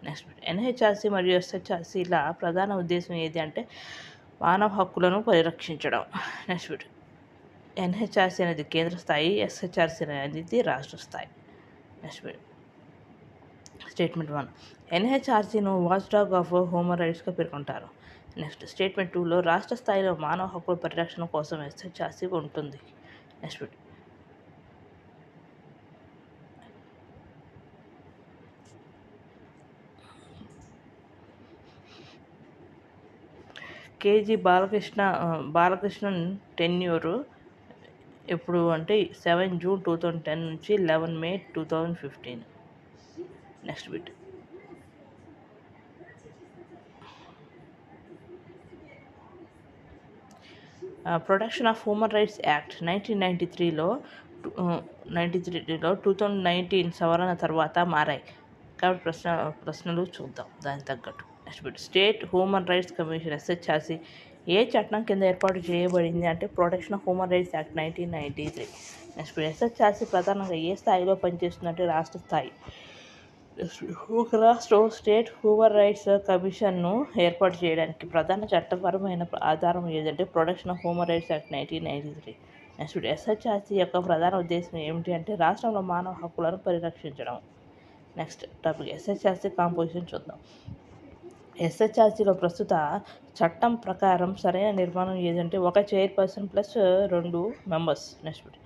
నెక్స్ట్ ఎన్హెచ్ఆర్సీ మరియు ఎస్హెచ్ఆర్సీల ప్రధాన ఉద్దేశం ఏది అంటే మానవ హక్కులను పరిరక్షించడం. నెక్స్ట్ ఎన్హెచ్ఆర్సీ అనేది కేంద్ర స్థాయి, ఎస్హెచ్ఆర్సీ అనేది రాష్ట్ర స్థాయి. నెక్స్ట్ స్టేట్మెంట్ 1 ఎన్హెచ్ఆర్సీను వాచ్ డాగ్ ఆఫ్ హ్యూమన్ రైట్స్గా పేర్కొంటారు. నెక్స్ట్ స్టేట్మెంట్ 2లో రాష్ట్ర స్థాయిలో మానవ హక్కుల పరిరక్షణ కోసం ఎస్హెచ్ఆర్సీ ఉంటుంది. నెక్స్ట్ కేజీ బాలకృష్ణన్ టెన్యూర్ ఎప్పుడు అంటే 7 June 2010 నుంచి 11 May 2015. Next bit protection of human rights act 1993లో 2019 సవరణ తర్వాత మారాయి కాబట్టి ప్రశ్నలు చూద్దాం దానికి తగ్గట్టు. Next bit state human rights commission SHRC ఏ చట్టం కింద ఏర్పాటు చేయబడింది అంటే protection of human rights act 1993. Next SHRC ప్రధానంగా ఏ స్థాయిలో పనిచేస్తుందంటే రాష్ట్ర స్థాయి. ఒక రాష్ట్రం స్టేట్ హ్యూమన్ రైట్స్ కమిషన్ను ఏర్పాటు చేయడానికి ప్రధాన చట్టపరమైన ఆధారం ఏదంటే protection of human rights act 1993. Next SHRC యొక్క ప్రధాన ఉద్దేశం ఏమిటి అంటే రాష్ట్రంలో మానవ హక్కులను పరిరక్షించడం. నెక్స్ట్ టాపిక్ ఎస్హెచ్ఆర్సీ కాంపోజిషన్ చూద్దాం. ఎస్హెచ్ఆర్సీలో ప్రస్తుత చట్టం ప్రకారం సరైన నిర్మాణం ఏదంటే ఒక చైర్పర్సన్ ప్లస్ 2 మెంబర్స్. నెక్స్ట్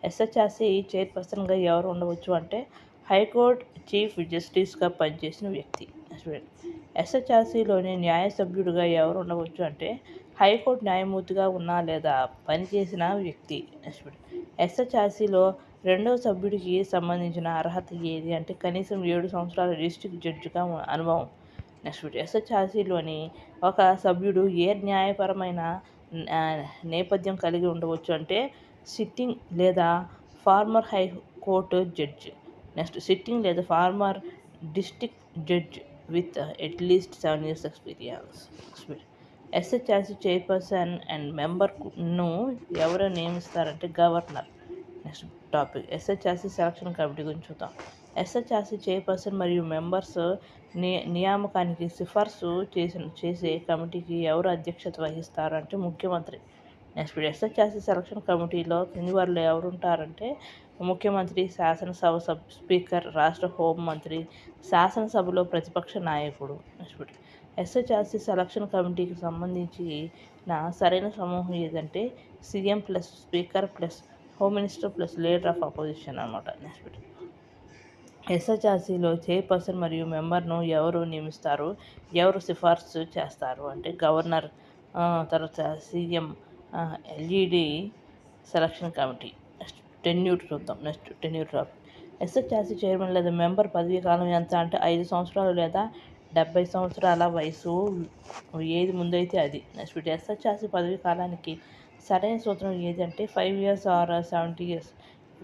ఎస్హెచ్ఆర్సీ చైర్పర్సన్గా ఎవరు ఉండవచ్చు అంటే హైకోర్టు చీఫ్ జస్టిస్గా పనిచేసిన వ్యక్తి. ఎస్హెచ్ఆర్సీలోని న్యాయ సభ్యుడిగా ఎవరు ఉండవచ్చు అంటే హైకోర్టు న్యాయమూర్తిగా ఉన్న లేదా పనిచేసిన వ్యక్తి. ఎస్హెచ్ఆర్సీలో రెండవ సభ్యుడికి సంబంధించిన అర్హత ఏది అంటే కనీసం 7 సంవత్సరాల డిస్ట్రిక్ట్ జడ్జిగా అనుభవం. నెక్స్ట్ ఎస్హెచ్ఆర్సీలోని ఒక సభ్యుడు ఏ న్యాయపరమైన నేపథ్యం కలిగి ఉండవచ్చు అంటే సిట్టింగ్ లేదా former high court judge. Next sitting లేదా former district judge with at least 7 years experience. SHRC chairperson and మెంబర్ను ఎవరు నియమిస్తారంటే governor. Next topic SHRC selection committee గురించి చూద్దాం. ఎస్హెచ్ఆర్సీ చైర్పర్సన్ మరియు మెంబర్స్ నియామకానికి సిఫార్సు చేసే కమిటీకి ఎవరు అధ్యక్షత వహిస్తారు అంటే ముఖ్యమంత్రి. నెక్స్ట్ ఎస్హెచ్ఆర్సీ సెలక్షన్ కమిటీలో కింది వారిలో ఎవరు ఉంటారంటే ముఖ్యమంత్రి, శాసనసభ స్పీకర్, రాష్ట్ర హోంమంత్రి, శాసనసభలో ప్రతిపక్ష నాయకుడు. నెక్స్ట్ ఎస్హెచ్ఆర్సీ సెలక్షన్ కమిటీకి సంబంధించిన సరైన సమూహం ఏదంటే CM plus speaker plus home minister plus leader of opposition అనమాట. నెక్స్ట్ ఎస్హెచ్ఆర్సీలో చైర్పర్సన్ మరియు మెంబర్ను ఎవరు నియమిస్తారు, ఎవరు సిఫార్సు చేస్తారు అంటే గవర్నర్, తర్వాత CM, LED selection committee. Next tenure చూద్దాం. Next tenure topic. SHRC chairman లేదా మెంబర్ పదవీ కాలం ఎంత అంటే 5 సంవత్సరాలు లేదా 70 సంవత్సరాల వయసు ఏది ముందైతే అది. నెక్స్ట్ ఎస్హెచ్ఆర్సీ పదవీ కాలానికి సరైన సూత్రం ఏది అంటే 5 years or 70 years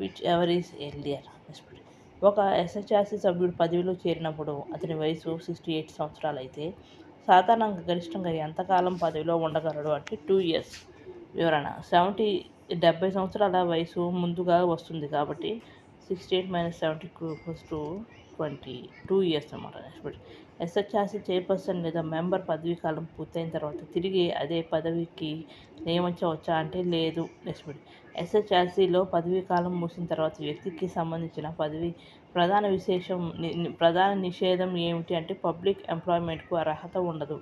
whichever is earlier. Next ఒక ఎస్హెచ్ఆర్సీ సభ్యుడు పదవిలో చేరినప్పుడు అతని వయసు 68 సంవత్సరాలు అయితే సాధారణంగా గరిష్టంగా ఎంతకాలం పదవిలో ఉండగలడు అంటే 2 years. వివరణ 70 సంవత్సరాల వయసు ముందుగా వస్తుంది కాబట్టి 68 - 70 22 years అన్నమాట. నెక్స్ట్ ఎస్హెచ్ఆర్సీ చైర్పర్సన్ లేదా మెంబర్ పదవీ కాలం పూర్తయిన తర్వాత తిరిగి అదే పదవికి నియమించవచ్చా అంటే లేదు. నెక్స్ట్ ఎస్హెచ్ఆర్సీలో పదవీ కాలం ముగిసిన తర్వాత వ్యక్తికి సంబంధించిన ప్రధాన నిషేధం ఏమిటి అంటే పబ్లిక్ ఎంప్లాయ్మెంట్కు అర్హత ఉండదు.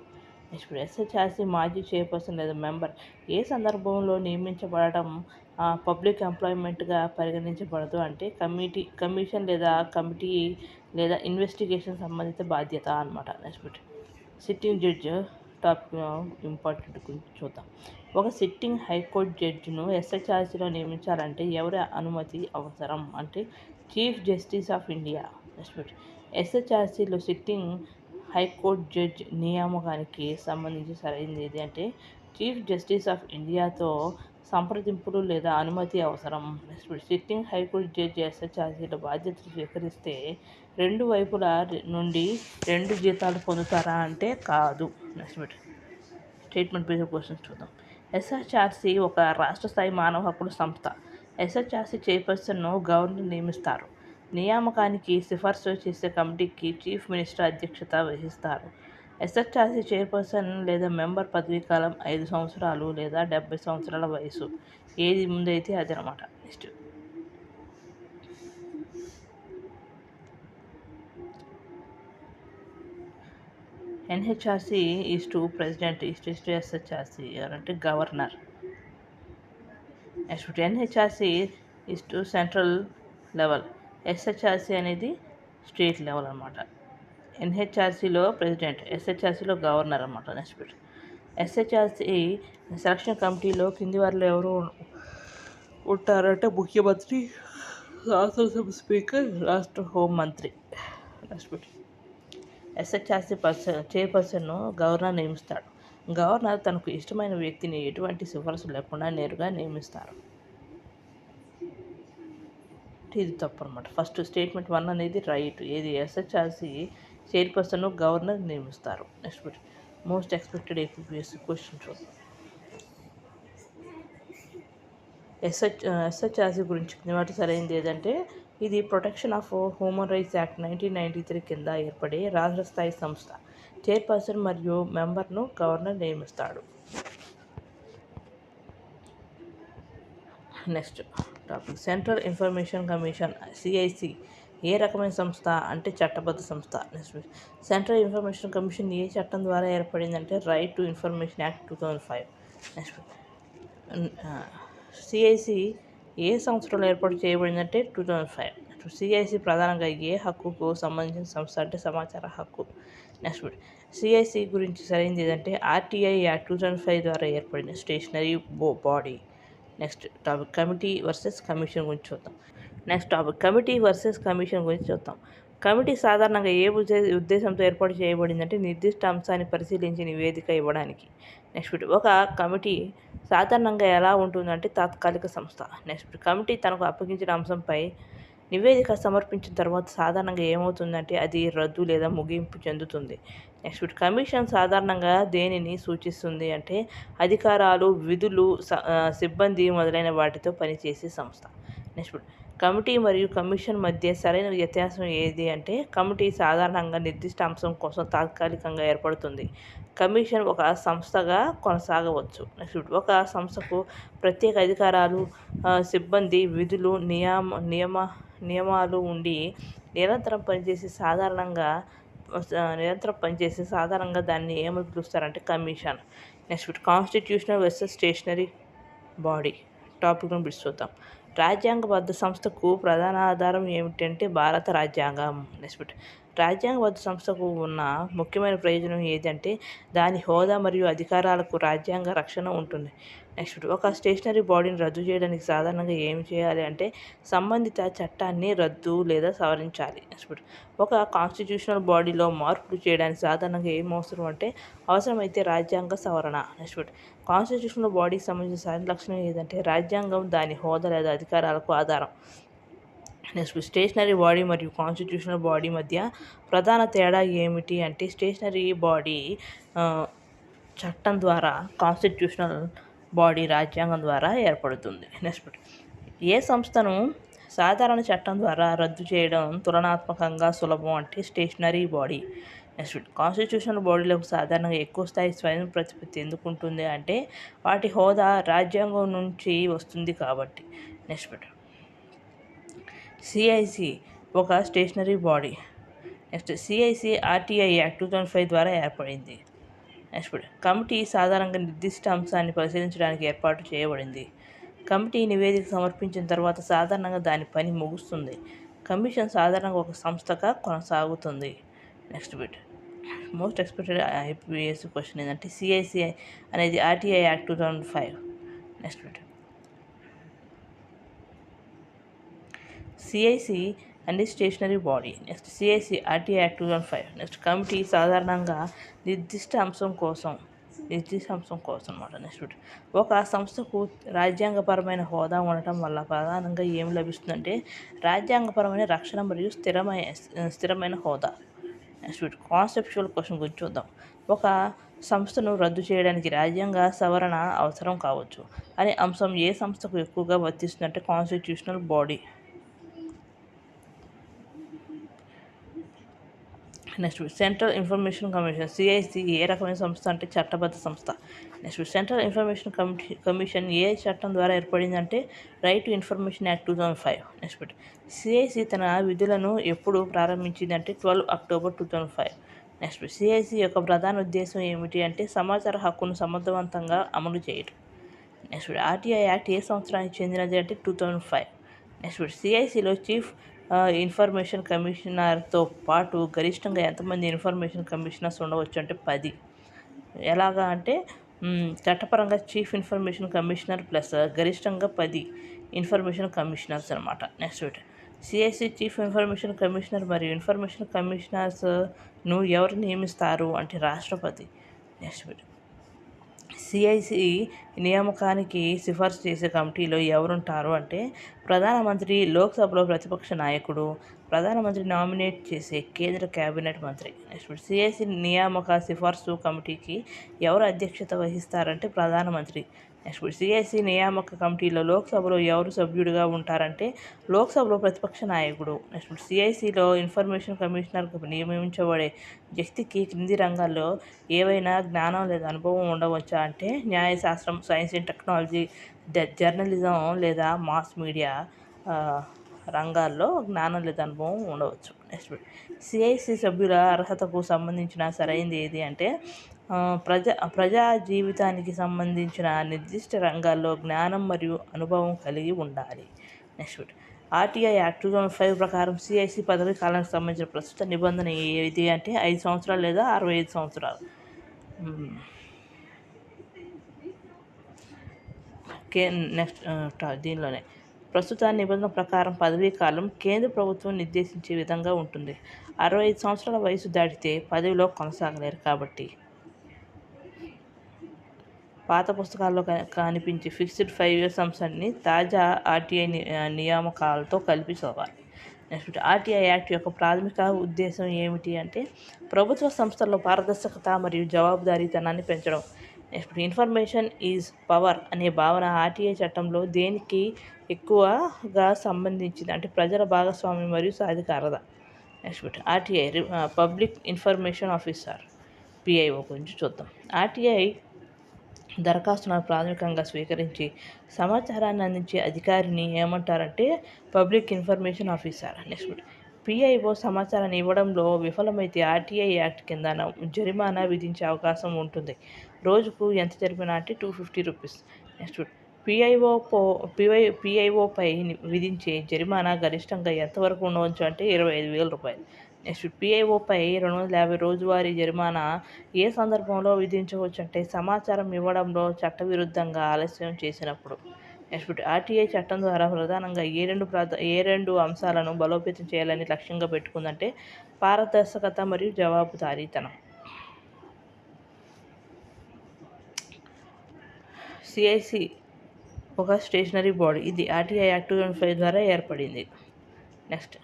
నెక్స్ట్ ఎస్హెచ్ఆర్సీ మాజీ చైర్పర్సన్ లేదా మెంబర్ ఏ సందర్భంలో నియమించబడటం పబ్లిక్ ఎంప్లాయ్మెంట్గా పరిగణించబడదు అంటే కమిషన్ లేదా కమిటీ లేదా ఇన్వెస్టిగేషన్ సంబంధిత బాధ్యత అనమాట. Next sitting judge topic important గురించి చూద్దాం. ఒక సిట్టింగ్ హైకోర్టు జడ్జిను ఎస్హెచ్ఆర్సీలో నియమించాలంటే ఎవరి అనుమతి అవసరం అంటే chief justice of India. Next ఎస్హెచ్ఆర్సీలో సిట్టింగ్ హైకోర్టు జడ్జ్ నియామకానికి సంబంధించి సరైనది ఏది అంటే చీఫ్ జస్టిస్ ఆఫ్ ఇండియాతో సంప్రదింపులు లేదా అనుమతి అవసరం. నెక్స్ట్ సిట్టింగ్ హైకోర్టు జడ్జి ఎస్హెచ్ఆర్సీలో బాధ్యతలు స్వీకరిస్తే 2 వైపుల నుండి 2 జీతాలు పొందుతారా అంటే కాదు. నెక్స్ట్ స్టేట్మెంట్ బేస్డ్ క్వశ్చన్స్ చూద్దాం. ఎస్హెచ్ఆర్సీ ఒక రాష్ట్ర స్థాయి మానవ హక్కుల సంస్థ. ఎస్హెచ్ఆర్సీ చైర్పర్సన్ను గవర్నర్ నియమిస్తారు. నియామకానికి సిఫార్సు చేసే కమిటీకి చీఫ్ మినిస్టర్ అధ్యక్షత వహిస్తారు. ఎస్హెచ్ఆర్సీ చైర్పర్సన్ లేదా మెంబర్ పదవీకాలం 5 సంవత్సరాలు లేదా 70 సంవత్సరాల వయసు ఏది ముందైతే అది అనమాట. Next NHRC is to president is to SHRC అంటే governor. Next NHRC is to central level, SHRC అనేది స్టేట్ లెవెల్ అనమాట. ఎన్హెచ్ఆర్సీలో ప్రెసిడెంట్, ఎస్హెచ్ఆర్సీలో గవర్నర్ అనమాట. నెక్స్ట్ ఎస్హెచ్ఆర్సీ సెలక్షన్ కమిటీలో కింది వారిలో ఎవరు ఉంటారంటే ముఖ్యమంత్రి, శాసనసభ స్పీకర్, రాష్ట్ర హోంమంత్రి. నెక్స్ట్ ఎస్హెచ్ఆర్సీ చైర్పర్సన్ను గవర్నర్ నియమిస్తాడు. గవర్నర్ తనకు ఇష్టమైన వ్యక్తిని ఎటువంటి సిఫార్సు లేకుండా నేరుగా నియమిస్తారు. ఇది తప్పు అనమాట. ఫస్ట్ స్టేట్మెంట్ 1 అనేది రైట్. ఏది ఎస్హెచ్ఆర్సీ చైర్పర్సన్ గవర్నర్ నియమిస్తారు. Next most expected APSC question చూద్దాం. ఎస్హెచ్ఆర్సీ గురించి వాటి సరైనది ఏదంటే ఇది protection of human rights act 1993 కింద ఏర్పడే రాష్ట్ర స్థాయి సంస్థ. చైర్పర్సన్ మరియు మెంబర్ను గవర్నర్ నియమిస్తాడు. Next topic central information commission CIC ఏ రకమైన సంస్థ అంటే చట్టబద్ధ సంస్థ. నెక్స్ట్ సెంట్రల్ ఇన్ఫర్మేషన్ కమిషన్ ఏ చట్టం ద్వారా ఏర్పడిందంటే right to information act 2005. Next CIC ఏ సంవత్సరంలో ఏర్పాటు చేయబడిందంటే 2005. సిఐసి ప్రధానంగా ఏ హక్కుకు సంబంధించిన సంస్థ అంటే సమాచార హక్కు. నెక్స్ట్ సిఐసి గురించి సరైనది ఏదంటే ఆర్టీఐ యాక్ట్ 2005 ద్వారా ఏర్పడిన stationary body. Next topic committee versus commission గురించి చూద్దాం. Next topic committee versus commission గురించి చూద్దాం. కమిటీ సాధారణంగా ఏ ఉద్దేశంతో ఏర్పాటు చేయబడిందంటే నిర్దిష్ట అంశాన్ని పరిశీలించి నివేదిక ఇవ్వడానికి. నెక్స్ట్ ఒక కమిటీ సాధారణంగా ఎలా ఉంటుందంటే తాత్కాలిక సంస్థ. నెక్స్ట్ కమిటీ తనకు అప్పగించిన అంశంపై నివేదిక సమర్పించిన తర్వాత సాధారణంగా ఏమవుతుందంటే అది రద్దు లేదా ముగింపు చెందుతుంది. నెక్స్ట్ కమిషన్ సాధారణంగా దేనిని సూచిస్తుంది అంటే అధికారాలు, విధులు, సిబ్బంది మొదలైన వాటితో పనిచేసే సంస్థ. నెక్స్ట్ కమిటీ మరియు కమిషన్ మధ్య సరైన వ్యత్యాసం ఏది అంటే కమిటీ సాధారణంగా నిర్దిష్ట అంశం కోసం తాత్కాలికంగా ఏర్పడుతుంది. కమిషన్ ఒక సంస్థగా కొనసాగవచ్చు. నెక్స్ట్ ఒక సంస్థకు ప్రత్యేక అధికారాలు, సిబ్బంది, విధులు, నియమాలు ఉండి నిరంతరం పనిచేసి సాధారణంగా దాన్ని ఏమని పిలుస్తారంటే commission. Next constitutional versus stationary body టాపిక్ను చూద్దాం. రాజ్యాంగబద్ధ సంస్థకు ప్రధాన ఆధారం ఏమిటంటే భారత రాజ్యాంగం. నెక్స్ట్ రాజ్యాంగబద్ధ సంస్థకు ఉన్న ముఖ్యమైన ప్రయోజనం ఏదంటే దాని హోదా మరియు అధికారాలకు రాజ్యాంగ రక్షణ ఉంటుంది. నెక్స్ట్ ఒక స్టేషనరీ బాడీని రద్దు చేయడానికి సాధారణంగా ఏమి చేయాలి అంటే సంబంధిత చట్టాన్ని రద్దు లేదా సవరించాలి. నెక్స్ట్ ఒక కాన్స్టిట్యూషనల్ బాడీలో మార్పులు చేయడానికి సాధారణంగా ఏం అవసరం అంటే అవసరమైతే రాజ్యాంగ సవరణ. నెక్స్ట్ కాన్స్టిట్యూషనల్ బాడీకి సంబంధించిన సరైన లక్షణం ఏదంటే రాజ్యాంగం దాని హోదా లేదా అధికారాలకు ఆధారం. నెక్స్ట్ స్టేషనరీ బాడీ మరియు కాన్స్టిట్యూషనల్ బాడీ మధ్య ప్రధాన తేడా ఏమిటి అంటే స్టేషనరీ బాడీ చట్టం ద్వారా, కాన్స్టిట్యూషనల్ బాడీ రాజ్యాంగం ద్వారా ఏర్పడుతుంది. నెక్స్ట్ ఏ సంస్థను సాధారణ చట్టం ద్వారా రద్దు చేయడం తులనాత్మకంగా సులభం అంటే స్టేషనరీ బాడీ. నెక్స్ట్ కాన్స్టిట్యూషనల్ బాడీలకు సాధారణంగా ఎక్కువ స్థాయి స్వయం ప్రతిపత్తి ఎందుకు ఉంటుంది అంటే వాటి హోదా రాజ్యాంగం నుంచి వస్తుంది కాబట్టి. నెక్స్ట్ సిఐసి ఒక stationary body. Next CIC RTI act 2005 ద్వారా ఏర్పడింది. నెక్స్ట్ కమిటీ సాధారణంగా నిర్దిష్ట అంశాన్ని పరిశీలించడానికి ఏర్పాటు చేయబడింది. కమిటీ నివేదిక సమర్పించిన తర్వాత సాధారణంగా దాని పని ముగుస్తుంది. కమిషన్ సాధారణంగా ఒక సంస్థగా కొనసాగుతుంది. Next most expected IPS question ఏంటంటే సిఐసి అనేది ఆర్టీఐ యాక్ట్ 2005. నెక్స్ట్ సిఐసి అనేది stationary body. Next CIC RTI act 2005. Next committee సాధారణంగా నిర్దిష్ట అంశం కోసం అన్నమాట. నెక్స్ట్ ఒక సంస్థకు రాజ్యాంగపరమైన హోదా ఉండటం వల్ల ప్రధానంగా ఏం లభిస్తుందంటే రాజ్యాంగపరమైన రక్షణ మరియు స్థిరమైన హోదా. నెక్స్ట్ కాన్సెప్చువల్ క్వశ్చన్ గురించి చూద్దాం. ఒక సంస్థను రద్దు చేయడానికి రాజ్యాంగ సవరణ అవసరం కావచ్చు అనే అంశం ఏ సంస్థకు ఎక్కువగా వర్తిస్తుందంటే constitutional body. Next central information commission CIC ఏ రకమైన సంస్థ అంటే చట్టబద్ధ సంస్థ. నెక్స్ట్ సెంట్రల్ ఇన్ఫర్మేషన్ కమిషన్ ఏ చట్టం ద్వారా ఏర్పడిందంటే right to information act 2005. Next CIC తన విధులను ఎప్పుడు ప్రారంభించిందంటే 12 అక్టోబర్ 2005. నెక్స్ట్ సిఐసి యొక్క ప్రధాన ఉద్దేశం ఏమిటి అంటే సమాచార హక్కును సమర్థవంతంగా అమలు చేయడం. నెక్స్ట్ ఆర్టీఐ యాక్ట్ ఏ సంవత్సరానికి చెందినది అంటే 2005. నెక్స్ట్ సిఐసిలో చీఫ్ ఇన్ఫర్మేషన్ కమిషనర్తో పాటు గరిష్టంగా ఎంతమంది ఇన్ఫర్మేషన్ కమిషనర్స్ ఉండవచ్చు అంటే 10. ఎలాగా అంటే చట్టపరంగా చీఫ్ ఇన్ఫర్మేషన్ కమిషనర్ ప్లస్ గరిష్టంగా 10 ఇన్ఫర్మేషన్ కమిషనర్స్ అనమాట. Next CIC chief information commissioner మరియు ఇన్ఫర్మేషన్ కమిషనర్స్ను ఎవరు నియమిస్తారు అంటే రాష్ట్రపతి. నెక్స్ట్ సిఐసి నియామకానికి సిఫార్సు చేసే కమిటీలో ఎవరుంటారు అంటే ప్రధానమంత్రి, లోక్సభలో ప్రతిపక్ష నాయకుడు, ప్రధానమంత్రి నామినేట్ చేసే కేంద్ర కేబినెట్ మంత్రి. నెక్స్ట్ సిఐసి నియామక సిఫార్సు కమిటీకి ఎవరు అధ్యక్షత వహిస్తారంటే ప్రధానమంత్రి. నెక్స్ట్ సిఐసి నియామక కమిటీలో లోక్సభలో ఎవరు సభ్యుడిగా ఉంటారంటే లోక్సభలో ప్రతిపక్ష నాయకుడు. నెక్స్ట్ సిఐసిలో ఇన్ఫర్మేషన్ కమిషనర్కు నియమించబడే వ్యక్తికి క్రింది రంగాల్లో ఏవైనా జ్ఞానం లేదా అనుభవం ఉండవచ్చా అంటే న్యాయశాస్త్రం, సైన్స్ అండ్ టెక్నాలజీ, జర్నలిజం లేదా మాస్ మీడియా రంగాల్లో జ్ఞానం లేదా అనుభవం ఉండవచ్చు. నెక్స్ట్ సిఐసి సభ్యుల అర్హతకు సంబంధించిన సరైనది ఏది అంటే ప్రజా జీవితానికి సంబంధించిన నిర్దిష్ట రంగాల్లో జ్ఞానం మరియు అనుభవం కలిగి ఉండాలి. నెక్స్ట్ ఆర్టీఐ యాక్ట్ 2005 ప్రకారం సిఐసి పదవి కాలానికి సంబంధించిన ప్రస్తుత నిబంధన ఏది అంటే 5 సంవత్సరాలు లేదా 65 సంవత్సరాలు. నెక్స్ట్ దీనిలోనే ప్రస్తుత నిబంధన ప్రకారం పదవీ కాలం కేంద్ర ప్రభుత్వం నిర్దేశించే విధంగా ఉంటుంది. 65 సంవత్సరాల వయసు దాటితే పదవిలో కొనసాగలేరు కాబట్టి పాత పుస్తకాల్లో కనిపించే ఫిక్స్డ్ 5 years అంశాన్ని తాజా ఆర్టీఐ నియామకాలతో కలిపి చదవాలి. నెక్స్ట్ ఆర్టీఐ యాక్ట్ యొక్క ప్రాథమిక ఉద్దేశం ఏమిటి అంటే ప్రభుత్వ సంస్థల్లో పారదర్శకత మరియు జవాబుదారీతనాన్ని పెంచడం. నెక్స్ట్ ఇన్ఫర్మేషన్ ఈజ్ పవర్ అనే భావన ఆర్టీఐ చట్టంలో దేనికి ఎక్కువగా సంబంధించింది అంటే ప్రజల భాగస్వామ్యం మరియు సాధికారత. Next RTI public information officer PIO గురించి చూద్దాం. ఆర్టీఐ దరఖాస్తును ప్రాథమికంగా స్వీకరించి సమాచారాన్ని అందించే అధికారిని ఏమంటారంటే public information officer. Next PIO సమాచారాన్ని ఇవ్వడంలో విఫలమైతే ఆర్టీఐ యాక్ట్ కింద జరిమానా విధించే అవకాశం ఉంటుంది. రోజుకు ఎంత జరిమానా అంటే 250 రూపీస్. నెక్స్ట్ పిఐఓపై విధించే జరిమానా గరిష్టంగా ఎంతవరకు ఉండవచ్చు అంటే 25,000 రూపాయలు. నెక్స్ట్ పిఐఓపై 250 రోజువారీ జరిమానా ఏ సందర్భంలో విధించవచ్చు అంటే సమాచారం ఇవ్వడంలో చట్టవిరుద్ధంగా ఆలస్యం చేసినప్పుడు. నెక్స్ట్ ఆర్టీఐ చట్టం ద్వారా ప్రధానంగా ఏ రెండు అంశాలను బలోపేతం చేయాలని లక్ష్యంగా పెట్టుకుందంటే పారదర్శకత మరియు జవాబుదారీతనం. సిఐసి ఒక స్టేషనరీ బాడీ. ఇది ఆర్టీఐ యాక్ట్ 2005 ద్వారా ఏర్పడింది. నెక్స్ట్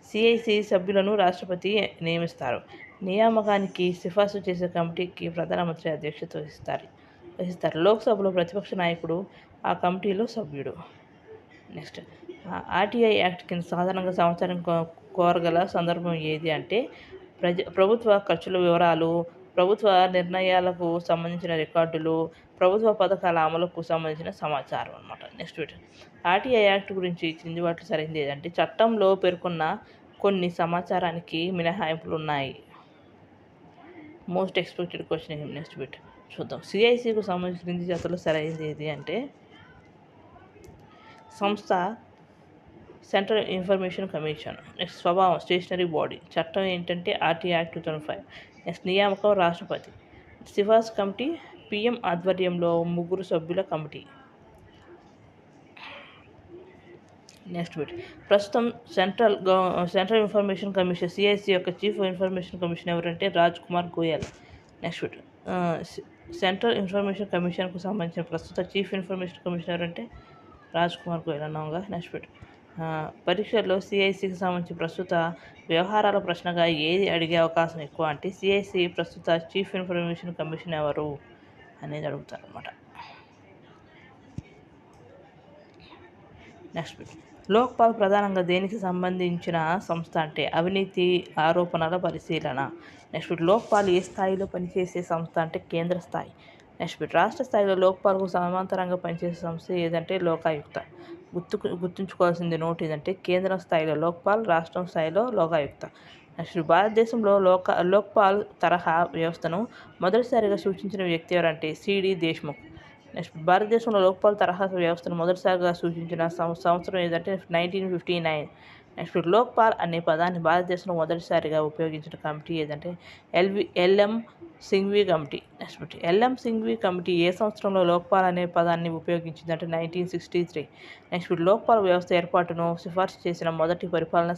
సిఐసి సభ్యులను రాష్ట్రపతి నియమిస్తారు. నియామకానికి సిఫార్సు చేసే కమిటీకి ప్రధానమంత్రి అధ్యక్షత వహిస్తారు. లోక్సభలో ప్రతిపక్ష నాయకుడు ఆ కమిటీలో సభ్యుడు. నెక్స్ట్ ఆర్టీఐ యాక్ట్ కింద సాధారణంగా సమాచారం కోరగల సందర్భం ఏది అంటే ప్రభుత్వ ఖర్చుల వివరాలు, ప్రభుత్వ నిర్ణయాలకు సంబంధించిన రికార్డులు, ప్రభుత్వ పథకాల అమలుకు సంబంధించిన సమాచారం అన్నమాట. నెక్స్ట్ ఆర్టీఐ యాక్ట్ గురించి క్రింది వాటిలో సరైనది ఏదంటే చట్టంలో పేర్కొన్న కొన్ని సమాచారానికి మినహాయింపులు ఉన్నాయి. Most expected question. నెక్స్ట్ చూద్దాం. సిఐసికు సంబంధించిన క్రింది జాతరలో సరైనది ఏది అంటే సంస్థ సెంట్రల్ ఇన్ఫర్మేషన్ కమిషన్. నెక్స్ట్ స్వభావం స్టేషనరీ బాడీ. చట్టం ఏంటంటే ఆర్టీఐ యాక్ట్ 2005. నెక్స్ట్ నియామకం రాష్ట్రపతి. సిఫార్సు కమిటీ పిఎం ఆధ్వర్యంలో 3 సభ్యుల కమిటీ. నెక్స్ట్ ప్రస్తుతం సెంట్రల్ ఇన్ఫర్మేషన్ కమిషన్ సిఐసి యొక్క చీఫ్ ఇన్ఫర్మేషన్ కమిషన్ ఎవరంటే Raj Kumar Goyal. Next central information కమిషన్కు సంబంధించిన ప్రస్తుత చీఫ్ ఇన్ఫర్మేషన్ కమిషన్ ఎవరంటే రాజ్ కుమార్ గోయల్ అన్నాగా. నెక్స్ట్ పరీక్షల్లో సిఐసికి సంబంధించి ప్రస్తుత వ్యవహారాల ప్రశ్నగా ఏది అడిగే అవకాశం ఎక్కువ అంటే సిఐసి ప్రస్తుత చీఫ్ ఇన్ఫర్మేషన్ కమిషన్ ఎవరు అనేది అడుగుతారు అన్నమాట. నెక్స్ట్ లోక్పాల్ ప్రధానంగా దేనికి సంబంధించిన సంస్థ అంటే అవినీతి ఆరోపణల పరిశీలన. నెక్స్ట్ లోక్పాల్ ఏ స్థాయిలో పనిచేసే సంస్థ అంటే కేంద్ర స్థాయి. నెక్స్ట్ రాష్ట్ర స్థాయిలో లోక్పాల్కు సమాంతరంగా పనిచేసే సంస్థ ఏదంటే లోకాయుక్త. గుర్తుంచుకోవాల్సింది నోట్ ఏదంటే కేంద్ర స్థాయిలో లోక్పాల్, రాష్ట్రం స్థాయిలో లోకాయుక్త. నెక్స్ట్ భారతదేశంలో లోక్పాల్ తరహా వ్యవస్థను మొదటిసారిగా సూచించిన వ్యక్తి ఎవరంటే సిడి దేశ్ముఖ్. నెక్స్ట్ భారతదేశంలో లోక్పాల్ తరహా వ్యవస్థను మొదటిసారిగా సూచించిన సంవత్సరం ఏదంటే 1959. నెక్స్ట్ లోక్పాల్ అనే పదాన్ని భారతదేశంలో మొదటిసారిగా ఉపయోగించిన కమిటీ ఏదంటే ఎల్ఎం సింఘ్వి కమిటీ. నెక్స్ట్ ఎల్ఎం సింఘ్వి కమిటీ ఏ సంవత్సరంలో లోక్పాల్ అనే పదాన్ని ఉపయోగించిందంటే 1963. నెక్స్ట్ లోక్పాల్ వ్యవస్థ ఏర్పాటును సిఫార్సు చేసిన మొదటి పరిపాలన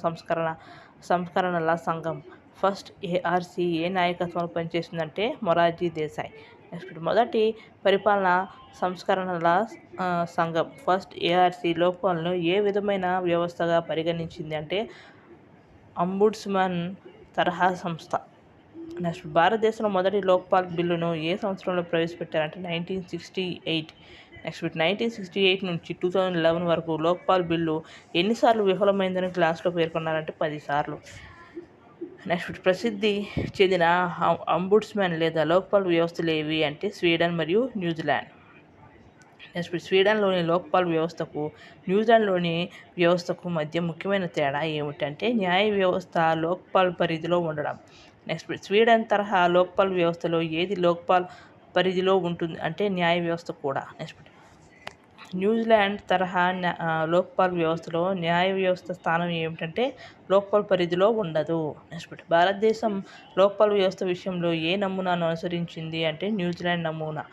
సంస్కరణల సంఘం ఫస్ట్ ఏఆర్సీ ఏ నాయకత్వంలో పనిచేస్తుందంటే మొరార్జీ దేశాయ్. నెక్స్ట్ మొదటి పరిపాలన సంస్కరణల సంఘం ఫస్ట్ ఏఆర్సీ లోక్పాల్ను ఏ విధమైన వ్యవస్థగా పరిగణించింది అంటే అంబుడ్స్మన్ తరహా సంస్థ. నెక్స్ట్ భారతదేశంలో మొదటి లోక్పాల్ బిల్లును ఏ సంవత్సరంలో ప్రవేశపెట్టారంటే 1968. నెక్స్ట్ 1968 నుంచి 2011 వరకు లోక్పాల్ బిల్లు ఎన్నిసార్లు విఫలమైందని క్లాస్లో పేర్కొన్నారంటే 10 సార్లు. నెక్స్ట్ ప్రసిద్ధి చెందిన అంబుడ్స్మన్ లేదా లోక్పాల్ వ్యవస్థలు ఏవి అంటే స్వీడన్ మరియు న్యూజిలాండ్. నెక్స్ట్ స్వీడన్లోని లోక్పాల్ వ్యవస్థకు న్యూజిలాండ్లోని వ్యవస్థకు మధ్య ముఖ్యమైన తేడా ఏమిటంటే న్యాయ వ్యవస్థ లోక్పాల్ పరిధిలో ఉండడం. నెక్స్ట్ స్వీడన్ తరహా లోక్పాల్ వ్యవస్థలో ఏది లోక్పాల్ పరిధిలో ఉంటుంది అంటే న్యాయ వ్యవస్థ కూడా. నెక్స్ట్ న్యూజిలాండ్ తరహా లోక్పాల్ వ్యవస్థలో న్యాయ వ్యవస్థ స్థానం ఏమిటంటే లోక్పాల్ పరిధిలో ఉండదు. నెక్స్ట్ భారతదేశం లోక్పాల్ వ్యవస్థ విషయంలో ఏ నమూనాను అనుసరించింది అంటే న్యూజిలాండ్ నమూనా.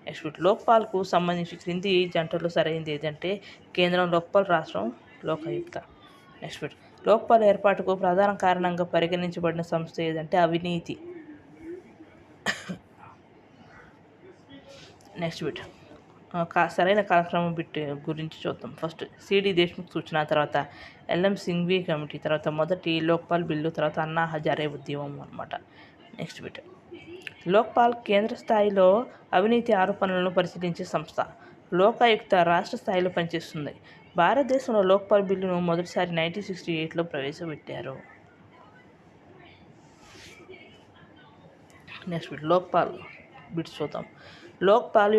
నెక్స్ట్ లోక్పాల్కు సంబంధించి క్రింది జంటలో సరైనది ఏదంటే కేంద్రం లోక్పాల్, రాష్ట్రం లోకాయుక్త. నెక్స్ట్ లోక్పాల్ ఏర్పాటుకు ప్రధాన కారణంగా పరిగణించబడిన సంస్థ ఏదంటే అవినీతి. నెక్స్ట్ సరైన కాలక్రమం గురించి చూద్దాం. ఫస్ట్ సిడి దేశ్ముఖ్ సూచన, తర్వాత ఎల్ఎం సింఘ్వి కమిటీ, తర్వాత మొదటి లోక్పాల్ బిల్లు, తర్వాత అన్నా హజారే ఉద్యమం అన్నమాట. నెక్స్ట్ లోక్పాల్ కేంద్ర స్థాయిలో అవినీతి ఆరోపణలను పరిశీలించే సంస్థ. లోకాయుక్త రాష్ట్ర స్థాయిలో పనిచేస్తుంది. భారతదేశంలో లోక్పాల్ బిల్లును మొదటిసారి 1968లో ప్రవేశపెట్టారు. నెక్స్ట్ లోక్పాల్ బిట్స్ చూద్దాం. లోక్పాల్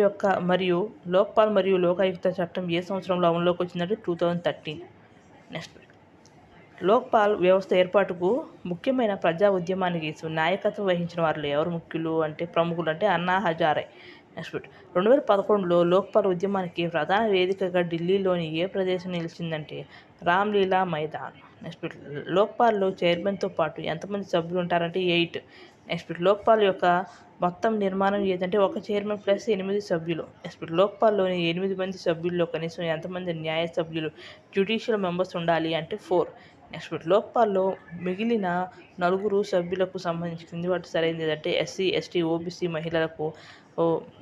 మరియు లోకాయుక్త చట్టం ఏ సంవత్సరంలో అమల్లోకి వచ్చిందంటే 2013. నెక్స్ట్ లోక్పాల్ వ్యవస్థ ఏర్పాటుకు ముఖ్యమైన ప్రజా ఉద్యమానికి నాయకత్వం వహించిన వారిలో ఎవరు ప్రముఖులు అంటే అన్నా హజారే. నెక్స్ట్ 2011లో లోక్పాల్ ఉద్యమానికి ప్రధాన వేదికగా ఢిల్లీలోని ఏ ప్రదేశం నిలిచిందంటే రామ్లీలా మైదాన్. నెక్స్ట్ లోక్పాల్లో చైర్మన్తో పాటు ఎంతమంది సభ్యులు ఉంటారంటే 8. నెక్స్ట్ లోక్పాల్ యొక్క మొత్తం నిర్మాణం ఏదంటే ఒక చైర్మన్ ప్లస్ 8 సభ్యులు. నెక్స్ట్ లోక్పాల్లోని 8 మంది సభ్యుల్లో కనీసం ఎంతమంది న్యాయ సభ్యులు జ్యుడిషియల్ మెంబర్స్ ఉండాలి అంటే 4. నెక్స్ట్ లోక్పాల్లో మిగిలిన 4 సభ్యులకు సంబంధించి కింది వాటి సరైనది ఏదంటే ఎస్సీ, ఎస్టీ,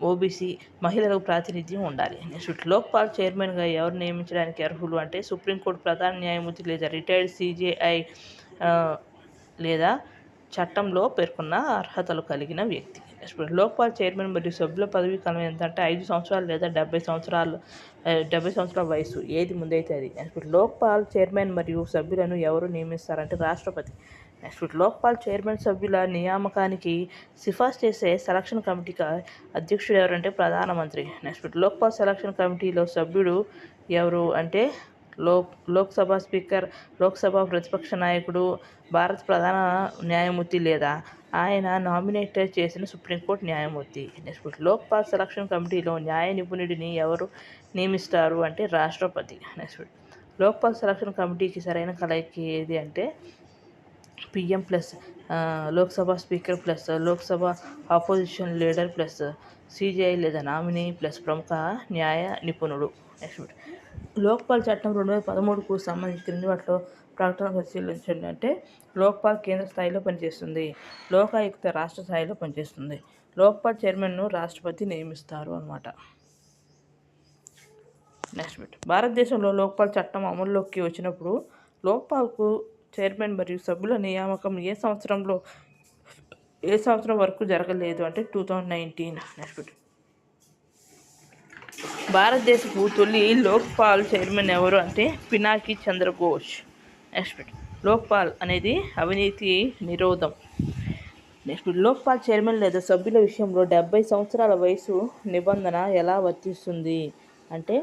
ఓబీసీ మహిళలకు ప్రాతినిధ్యం ఉండాలి. నెక్స్ట్ లోక్పాల్ చైర్మన్గా ఎవరు నియమించడానికి అర్హులు అంటే సుప్రీంకోర్టు ప్రధాన న్యాయమూర్తి లేదా రిటైర్డ్ సిజేఐ లేదా చట్టంలో పేర్కొన్న అర్హతలు కలిగిన వ్యక్తి. నెక్స్ట్ లోక్పాల్ చైర్మన్ మరియు సభ్యుల పదవీ కాలం ఎంత అంటే 5 సంవత్సరాలు లేదా 70 సంవత్సరాల వయసు ఏది ముందైతే అది. నెక్స్ట్ లోక్పాల్ చైర్మన్ మరియు సభ్యులను ఎవరు నియమిస్తారంటే రాష్ట్రపతి. నెక్స్ట్ లోక్పాల్ చైర్మన్ సభ్యుల నియామకానికి సిఫార్సు చేసే సెలక్షన్ కమిటీకి అధ్యక్షుడు ఎవరంటే ప్రధానమంత్రి. నెక్స్ట్ లోక్పాల్ సెలక్షన్ కమిటీలో సభ్యుడు ఎవరు అంటే లోక్సభ స్పీకర్, లోక్సభ ప్రతిపక్ష నాయకుడు, భారత ప్రధాన న్యాయమూర్తి లేదా ఆయన నామినేట్ చేసిన సుప్రీంకోర్టు న్యాయమూర్తి. నెక్స్ట్ లోక్పాల్ సెలక్షన్ కమిటీలో న్యాయ నిపుణుడిని ఎవరు నియమిస్తారు అంటే రాష్ట్రపతి. నెక్స్ట్ లోక్పాల్ సెలక్షన్ కమిటీకి సరైన కలయిక ఏది అంటే PM plus Lok Sabha speaker plus Lok Sabha opposition leader plus CJI లేదా నామినీ ప్లస్ ప్రముఖ న్యాయ నిపుణుడు. నెక్స్ట్ లోక్పాల్ చట్టం 2013కు సంబంధించి క్రింది వాటిలో ప్రకటన పరిశీలించండి అంటే లోక్పాల్ కేంద్ర స్థాయిలో పనిచేస్తుంది. లోకాయుక్త రాష్ట్ర స్థాయిలో పనిచేస్తుంది. లోక్పాల్ చైర్మన్ను రాష్ట్రపతి నియమిస్తారు అన్నమాట. నెక్స్ట్ భారతదేశంలో లోక్పాల్ చట్టం అమల్లోకి వచ్చినప్పుడు లోక్పాల్కు చైర్మన్ మరియు సభ్యుల నియామకం ఏ సంవత్సరం వరకు జరగలేదు అంటే 2019. నెక్స్ట్ భారతదేశపు తొలి లోక్పాల్ చైర్మన్ ఎవరు అంటే పినాకి చంద్ర ఘోష్. నెక్స్ట్ లోక్పాల్ అనేది అవినీతి నిరోధం. నెక్స్ట్ లోక్పాల్ చైర్మన్ లేదా సభ్యుల విషయంలో 70 సంవత్సరాల వయసు నిబంధన ఎలా వర్తిస్తుంది అంటే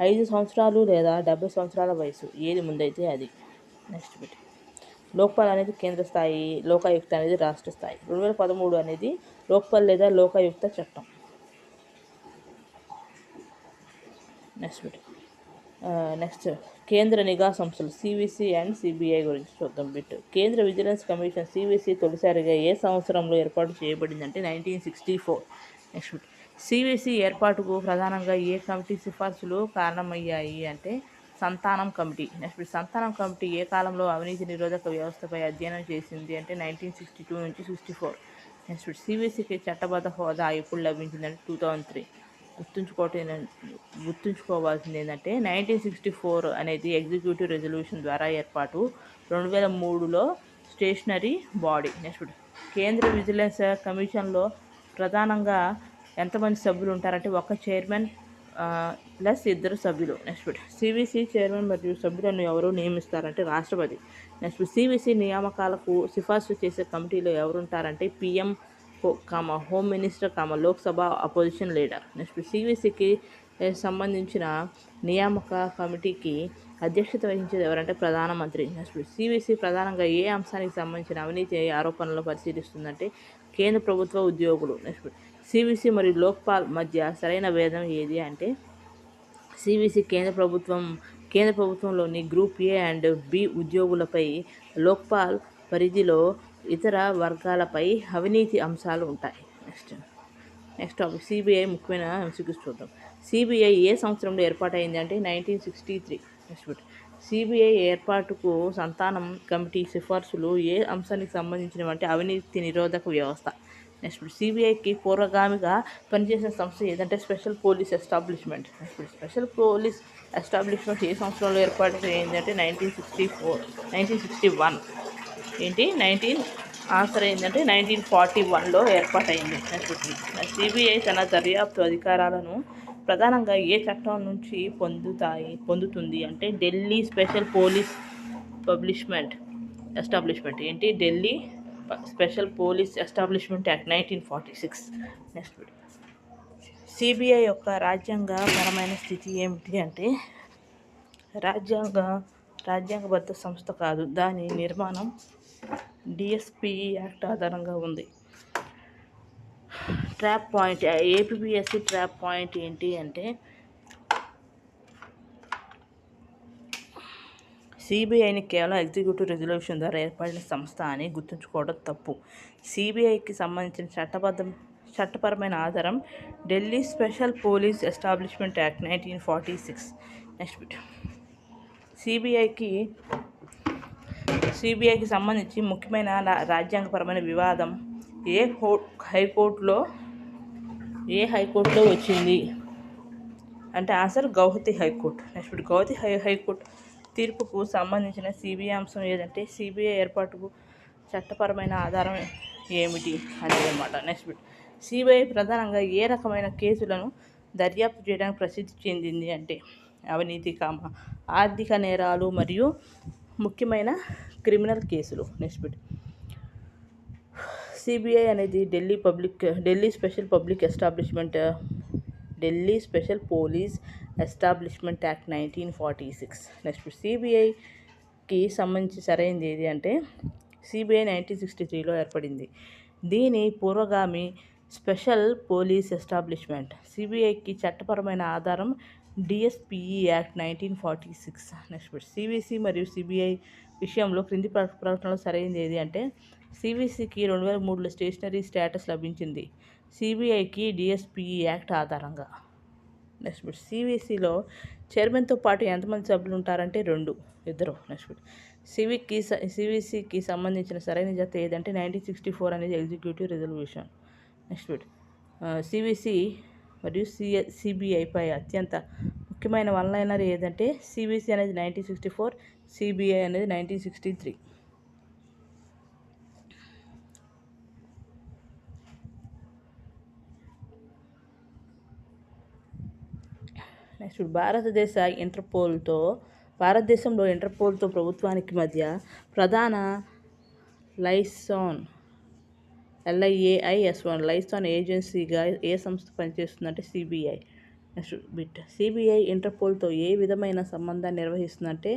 5 సంవత్సరాలు లేదా 70 సంవత్సరాల వయసు ఏది ముందైతే అది. నెక్స్ట్ లోక్పాల్ అనేది కేంద్ర స్థాయి, లోకాయుక్త అనేది రాష్ట్ర స్థాయి. 2013 అనేది లోక్పాల్ లేదా లోకాయుక్త చట్టం. నెక్స్ట్ కేంద్ర నిఘా సంస్థలు సివిసి అండ్ సిబిఐ గురించి చూద్దాం. కేంద్ర విజిలెన్స్ కమిషన్ సివిసి తొలిసారిగా ఏ సంవత్సరంలో ఏర్పాటు చేయబడిందంటే 1964. నెక్స్ట్ సివిసి ఏర్పాటుకు ప్రధానంగా ఏ కమిటీ సిఫార్సులు కారణమయ్యాయి అంటే సంతానం కమిటీ. నెక్స్ట్ సంతానం కమిటీ ఏ కాలంలో అవినీతి నిరోధక వ్యవస్థపై అధ్యయనం చేసింది అంటే 1962 నుంచి 64. నెక్స్ట్ సివిసికి చట్టబద్ధ హోదా ఎప్పుడు లభించిందంటే 2003. గుర్తుంచుకోవాల్సింది ఏంటంటే 1964 అనేది ఎగ్జిక్యూటివ్ రెజల్యూషన్ ద్వారా ఏర్పాటు, 2003లో స్టేషనరీ బాడీ. నెక్స్ట్ కేంద్ర విజిలెన్స్ కమిషన్లో ప్రధానంగా ఎంతమంది సభ్యులు ఉంటారంటే ఒక చైర్మన్ ప్లస్ 2 సభ్యులు. నెక్స్ట్ సివిసి చైర్మన్ మరియు సభ్యులను ఎవరు నియమిస్తారంటే రాష్ట్రపతి. నెక్స్ట్ సివిసి నియామకాలకు సిఫార్సు చేసే కమిటీలో ఎవరు ఉంటారంటే PM home minister Lok Sabha opposition leader. Next సివిసికి సంబంధించిన నియామక కమిటీకి అధ్యక్షత వహించేది ఎవరంటే ప్రధానమంత్రి. నెక్స్ట్ సివిసి ప్రధానంగా ఏ అంశానికి సంబంధించిన అవినీతి ఆరోపణలను పరిశీలిస్తుందంటే కేంద్ర ప్రభుత్వ ఉద్యోగులు. నెక్స్ట్ సివిసి మరియు లోక్పాల్ మధ్య సరైన భేదం ఏది అంటే సివిసి కేంద్ర ప్రభుత్వంలోని గ్రూప్ ఏ అండ్ బి ఉద్యోగులపై, లోక్పాల్ పరిధిలో ఇతర వర్గాలపై అవినీతి అంశాలు ఉంటాయి. నెక్స్ట్ సిబిఐ ముఖ్యమైన ఎంసీక్యూస్ చూద్దాం. సిబిఐ ఏ సంవత్సరంలో ఏర్పాటైంది అంటే 1963. నెక్స్ట్ సిబిఐ ఏర్పాటుకు సంతానం కమిటీ సిఫార్సులు ఏ అంశానికి సంబంధించినవి అంటే అవినీతి నిరోధక వ్యవస్థ. నెక్స్ట్ సిబిఐకి పూర్వగామిగా పనిచేసిన సంస్థ ఏదంటే special police establishment. Special police establishment ఏ సంవత్సరంలో ఏర్పాటు అయింది అంటే 1961. ఆన్సర్ ఏంటంటే 1941లో ఏర్పాటైంది. సిబిఐ తన దర్యాప్తు అధికారాలను ప్రధానంగా ఏ చట్టం నుంచి పొందుతుంది అంటే ఢిల్లీ స్పెషల్ పోలీస్ ఎస్టాబ్లిష్మెంట్ ఏంటి Delhi special police establishment act 1946. Next CBI యొక్క రాజ్యాంగపరమైన స్థితి ఏమిటి అంటే రాజ్యాంగబద్ధ సంస్థ కాదు. దాని నిర్మాణం డిఎస్పిఈ యాక్ట్ ఆధారంగా ఉంది. Trap point APSC trap point ఏంటి అంటే సిబిఐని కేవలం ఎగ్జిక్యూటివ్ రెజల్యూషన్ ద్వారా ఏర్పడిన సంస్థ అని గుర్తుంచుకోవడం తప్పు. సిబిఐకి సంబంధించిన చట్టపరమైన ఆధారం Delhi special police establishment act 1946. Next bit సిబిఐకి సంబంధించి ముఖ్యమైన రాజ్యాంగపరమైన వివాదం ఏ హైకోర్టులో వచ్చింది అంటే answer Guwahati high court. Next bit Guwahati high court తీర్పుకు సంబంధించిన సిబిఐ అంశం ఏదంటే సిబిఐ ఏర్పాటుకు చట్టపరమైన ఆధారం ఏమిటి అనేది అన్నమాట. నెక్స్ట్ బిట్ సిబిఐ ప్రధానంగా ఏ రకమైన కేసులను దర్యాప్తు చేయడానికి ప్రసిద్ధి చెందింది అంటే అవినీతి, ఆర్థిక నేరాలు మరియు ముఖ్యమైన క్రిమినల్ కేసులు. నెక్స్ట్ బిట్ సిబిఐ అనేది Delhi special police establishment act 1946. Next సిబిఐకి సంబంధించి సరైనది ఏది అంటే సిబిఐ 1963లో ఏర్పడింది. దీని పూర్వగామి స్పెషల్ పోలీస్ ఎస్టాబ్లిష్మెంట్. సిబిఐకి చట్టపరమైన ఆధారం డిఎస్పిఈ యాక్ట్ 1946. నెక్స్ట్ సివిసి మరియు సిబిఐ విషయంలో క్రింది ప్రకటనలో సరైనది ఏది అంటే సివిసికి 2003లో స్టేషనరీ స్టేటస్ లభించింది. సిబిఐకి డిఎస్పిఈ యాక్ట్ ఆధారంగా. నెక్స్ట్ సివిసిలో చైర్మన్తో పాటు ఎంతమంది సభ్యులు ఉంటారంటే ఇద్దరు. నెక్స్ట్ సివిసికి సంబంధించిన సరైన జత ఏదంటే 1964 అనేది ఎగ్జిక్యూటివ్ రెజల్యూషన్. నెక్స్ట్ సివిసి మరియు సిబిఐపై అత్యంత ముఖ్యమైన వన్లైనర్ ఏదంటే సివిసి అనేది 1964, సిబిఐ అనేది 1963. నెక్స్ట్ భారతదేశంలో ఇంటర్పోల్తో ప్రభుత్వానికి మధ్య ప్రధాన లైసాన్ లైసాన్ ఏజెన్సీగా ఏ సంస్థ పనిచేస్తుందంటే సిబిఐ. నెక్స్ట్ బిట్ సిబిఐ ఇంటర్పోల్తో ఏ విధమైన సంబంధాన్ని నిర్వహిస్తుందంటే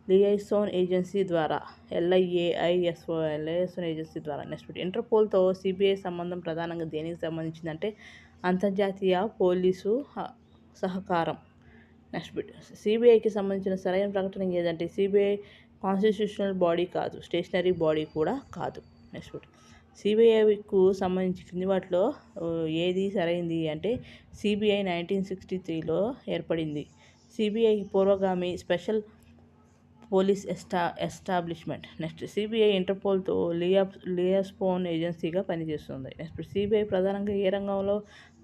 లియాసోన్ ఏజెన్సీ ద్వారా లియాసోన్ ఏజెన్సీ ద్వారా. నెక్స్ట్ బిట్ ఇంటర్పోల్తో సిబిఐ సంబంధం ప్రధానంగా దేనికి సంబంధించిందంటే అంతర్జాతీయ పోలీసు సహకారం. నెక్స్ట్ బిట్ సిబిఐకి సంబంధించిన సరైన ప్రకటన ఏదంటే సిబిఐ కాన్స్టిట్యూషనల్ బాడీ కాదు, స్టేషనరీ బాడీ కూడా కాదు. నెక్స్ట్ బిట్ సిబిఐకు సంబంధించి క్రింది వాటిలో ఏది సరైంది అంటే సిబిఐ 1963లో ఏర్పడింది. సిబిఐ పూర్వగామి special police establishment. Next CBI ఇంటర్పోల్తో లియాసోన్ ఏజెన్సీగా పనిచేస్తుంది. నెక్స్ట్ సిబిఐ ప్రధానంగా ఏ రంగంలో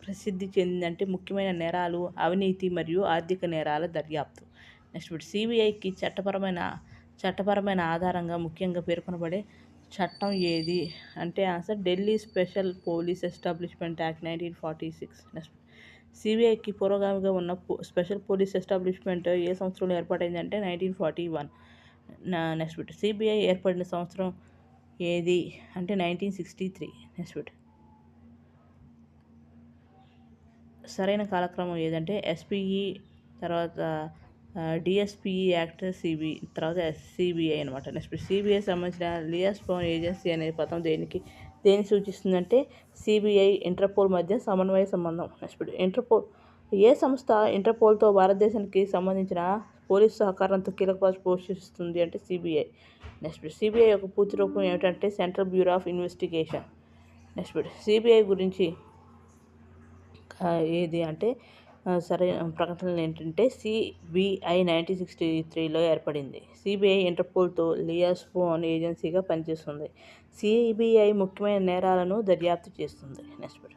ప్రసిద్ధి చెందిందంటే ముఖ్యమైన నేరాలు, అవినీతి మరియు ఆర్థిక నేరాల దర్యాప్తు. నెక్స్ట్ సిబిఐకి చట్టపరమైన ఆధారంగా ముఖ్యంగా పేర్కొనబడే చట్టం ఏది అంటే answer Delhi special police establishment act 1946. Next సిబిఐకి పూర్వగామిగా ఉన్న స్పెషల్ పోలీస్ ఎస్టాబ్లిష్మెంట్ ఏ సంవత్సరంలో ఏర్పాటైంది అంటే 1941. నెక్స్ట్ బిట్ సిబిఐ ఏర్పడిన సంవత్సరం ఏది అంటే 1963. నెక్స్ట్ సరైన కాలక్రమం ఏదంటే ఎస్పిఈ తర్వాత డిఎస్పిఈ యాక్ట్ తర్వాత సిబిఐ అనమాట. నెక్స్ట్ సిబిఐ సంబంధించిన లియాసోన్ ఏజెన్సీ అనే పదం దేని సూచిస్తుందంటే సిబిఐ ఇంటర్పోల్ మధ్య సమన్వయ సంబంధం. నెక్స్ట్ ఇంటర్పోల్ ఏ సంస్థ ఇంటర్పోల్తో భారతదేశానికి సంబంధించిన పోలీసు సహకారంతో కీలక పాత్ర పోషిస్తుంది అంటే సిబిఐ. నెక్స్ట్ సిబిఐ యొక్క పూర్తి రూపం ఏమిటంటే central bureau of investigation. Next CBI గురించి ఏది అంటే సరైన ప్రకటనలు ఏంటంటే సిబిఐ 1963లో ఏర్పడింది. సిబిఐ ఇంటర్పోల్తో లియాసోన్ ఏజెన్సీగా పనిచేస్తుంది. సిబిఐ ముఖ్యమైన నేరాలను దర్యాప్తు చేస్తుంది. నెక్స్ట్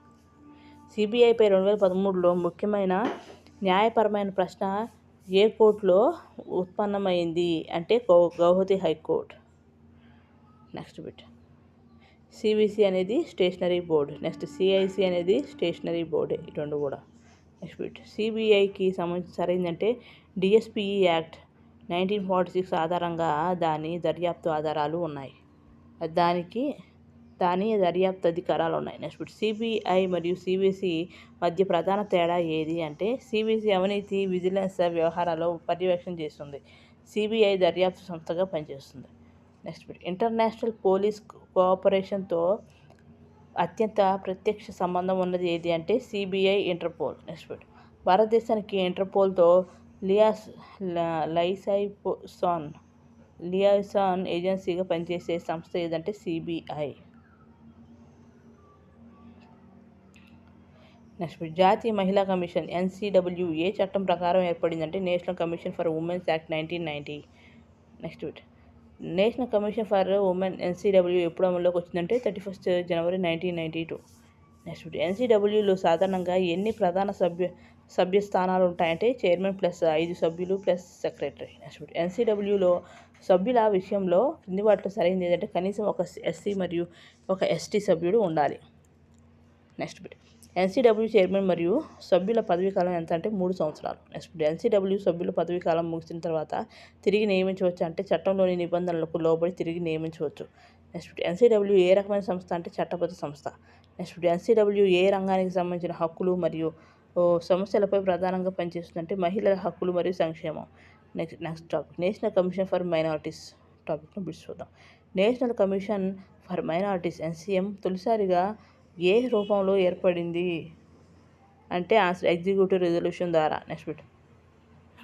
సిబిఐపై 2013లో ముఖ్యమైన న్యాయపరమైన ప్రశ్న ఏ కోర్టులో ఉత్పన్నమైంది అంటే గౌహతి హైకోర్టు. నెక్స్ట్ సివిసి అనేది స్టేషనరీ బోర్డు. నెక్స్ట్ సిఐసి అనేది స్టేషనరీ బోర్డే, ఈ రెండు కూడా. నెక్స్ట్ బిట్ సిబిఐకి సంబంధించి సరైందంటే డిఎస్పిఈ యాక్ట్ 1946 ఆధారంగా దాని దర్యాప్తు ఆధారాలు ఉన్నాయి. దాని దర్యాప్తు అధికారాలు ఉన్నాయి. నెక్స్ట్ బిట్ సిబిఐ మరియు సివిసి మధ్య ప్రధాన తేడా ఏది అంటే సివిసి అవినీతి విజిలెన్స్ వ్యవహారాల్లో పర్యవేక్షణ చేస్తుంది. సిబిఐ దర్యాప్తు సంస్థగా పనిచేస్తుంది. నెక్స్ట్ బిట్ ఇంటర్నేషనల్ పోలీస్ కోఆపరేషన్తో అత్యంత ప్రత్యక్ష సంబంధం ఉన్నది ఏది అంటే సిబిఐ, ఇంటర్పోల్. నెక్స్ట్ బిట్ భారతదేశానికి ఇంటర్పోల్తో లియాసాన్ ఏజెన్సీగా పనిచేసే సంస్థ ఏదంటే సిబిఐ. నెక్స్ట్ బిట్ జాతీయ మహిళా కమిషన్ ఎన్సిడబ్ల్యూ ఏ చట్టం ప్రకారం ఏర్పడిందంటే national commission for women's act 1990. Next bit national commission for women NCW ఎప్పుడు అమల్లోకి వచ్చిందంటే 31 జనవరి 1992. నెక్స్ట్ బిట్ ఎన్సిడబ్ల్యూలో సాధారణంగా ఎన్ని ప్రధాన సభ్య స్థానాలు ఉంటాయంటే చైర్మన్ ప్లస్ 5 సభ్యులు ప్లస్ సెక్రటరీ. నెక్స్ట్ బిట్ ఎన్సిడబ్ల్యూలో సభ్యుల విషయంలో కింది వాటిలో సరైనది ఏదంటే కనీసం ఒక ఎస్సీ మరియు ఒక ఎస్టీ సభ్యుడు ఉండాలి. నెక్స్ట్ బిట్ ఎన్సిడబ్ల్యూ చైర్మన్ మరియు సభ్యుల పదవీకాలం ఎంత అంటే 3 సంవత్సరాలు. నెక్స్ట్ బిట్ ఎన్సిడబ్ల్యూ సభ్యుల పదవీకాలం ముగిసిన తర్వాత తిరిగి నియమించవచ్చు అంటే చట్టంలోని నిబంధనలకు లోబడి తిరిగి నియమించవచ్చు. నెక్స్ట్ బిట్ ఎన్సిడబ్ల్యూ ఏ రకమైన సంస్థ అంటే చట్టబద్ధ సంస్థ. నెక్స్ట్ బిట్ ఎన్సిడబ్ల్యూ ఏ రంగానికి సంబంధించిన హక్కులు మరియు సమస్యలపై ప్రధానంగా పనిచేస్తుందంటే మహిళల హక్కులు మరియు సంక్షేమం. Next topic national commission for minorities టాపిక్ను బిట్స్ చూద్దాం. National commission for minorities NCM తొలిసారిగా ఏ రూపంలో ఏర్పడింది అంటే ఆన్సర్ ఎగ్జిక్యూటివ్ రిజల్యూషన్ ద్వారా. Next bit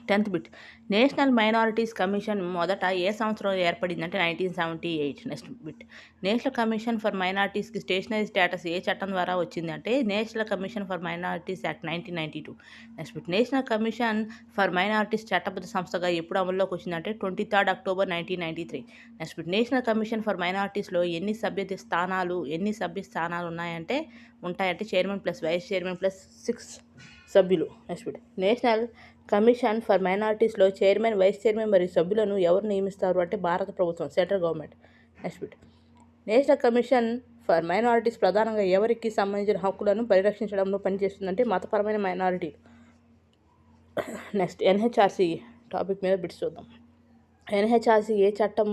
10th bit national minorities commission మొదట ఏ సంవత్సరంలో ఏర్పడిందంటే 1978. Next bit national commission for మైనారిటీస్కి స్టేషనరీ స్టేటస్ ఏ చట్టం ద్వారా వచ్చింది అంటే national commission for minorities act 1992. Next bit national commission for minorities చట్టబద్ధ సంస్థగా ఎప్పుడు అమల్లోకి వచ్చిందంటే 23 October 1993. Next bit national commission for మైనారిటీస్లో ఎన్ని సభ్య స్థానాలు ఉంటాయంటే chairman plus vice chairman plus 6 సభ్యులు. Next bit national commission for మైనారిటీస్లో చైర్మన్, వైస్ చైర్మన్ మరియు సభ్యులను ఎవరు నియమిస్తారు అంటే భారత ప్రభుత్వం, central government. Next bit national commission for minorities ప్రధానంగా ఎవరికి సంబంధించిన హక్కులను పరిరక్షించడంలో పనిచేస్తుందంటే మతపరమైన మైనారిటీలు. నెక్స్ట్ ఎన్హెచ్ఆర్సీ టాపిక్ మీద బిట్స్ చూద్దాం. ఎన్హెచ్ఆర్సీ ఏ చట్టం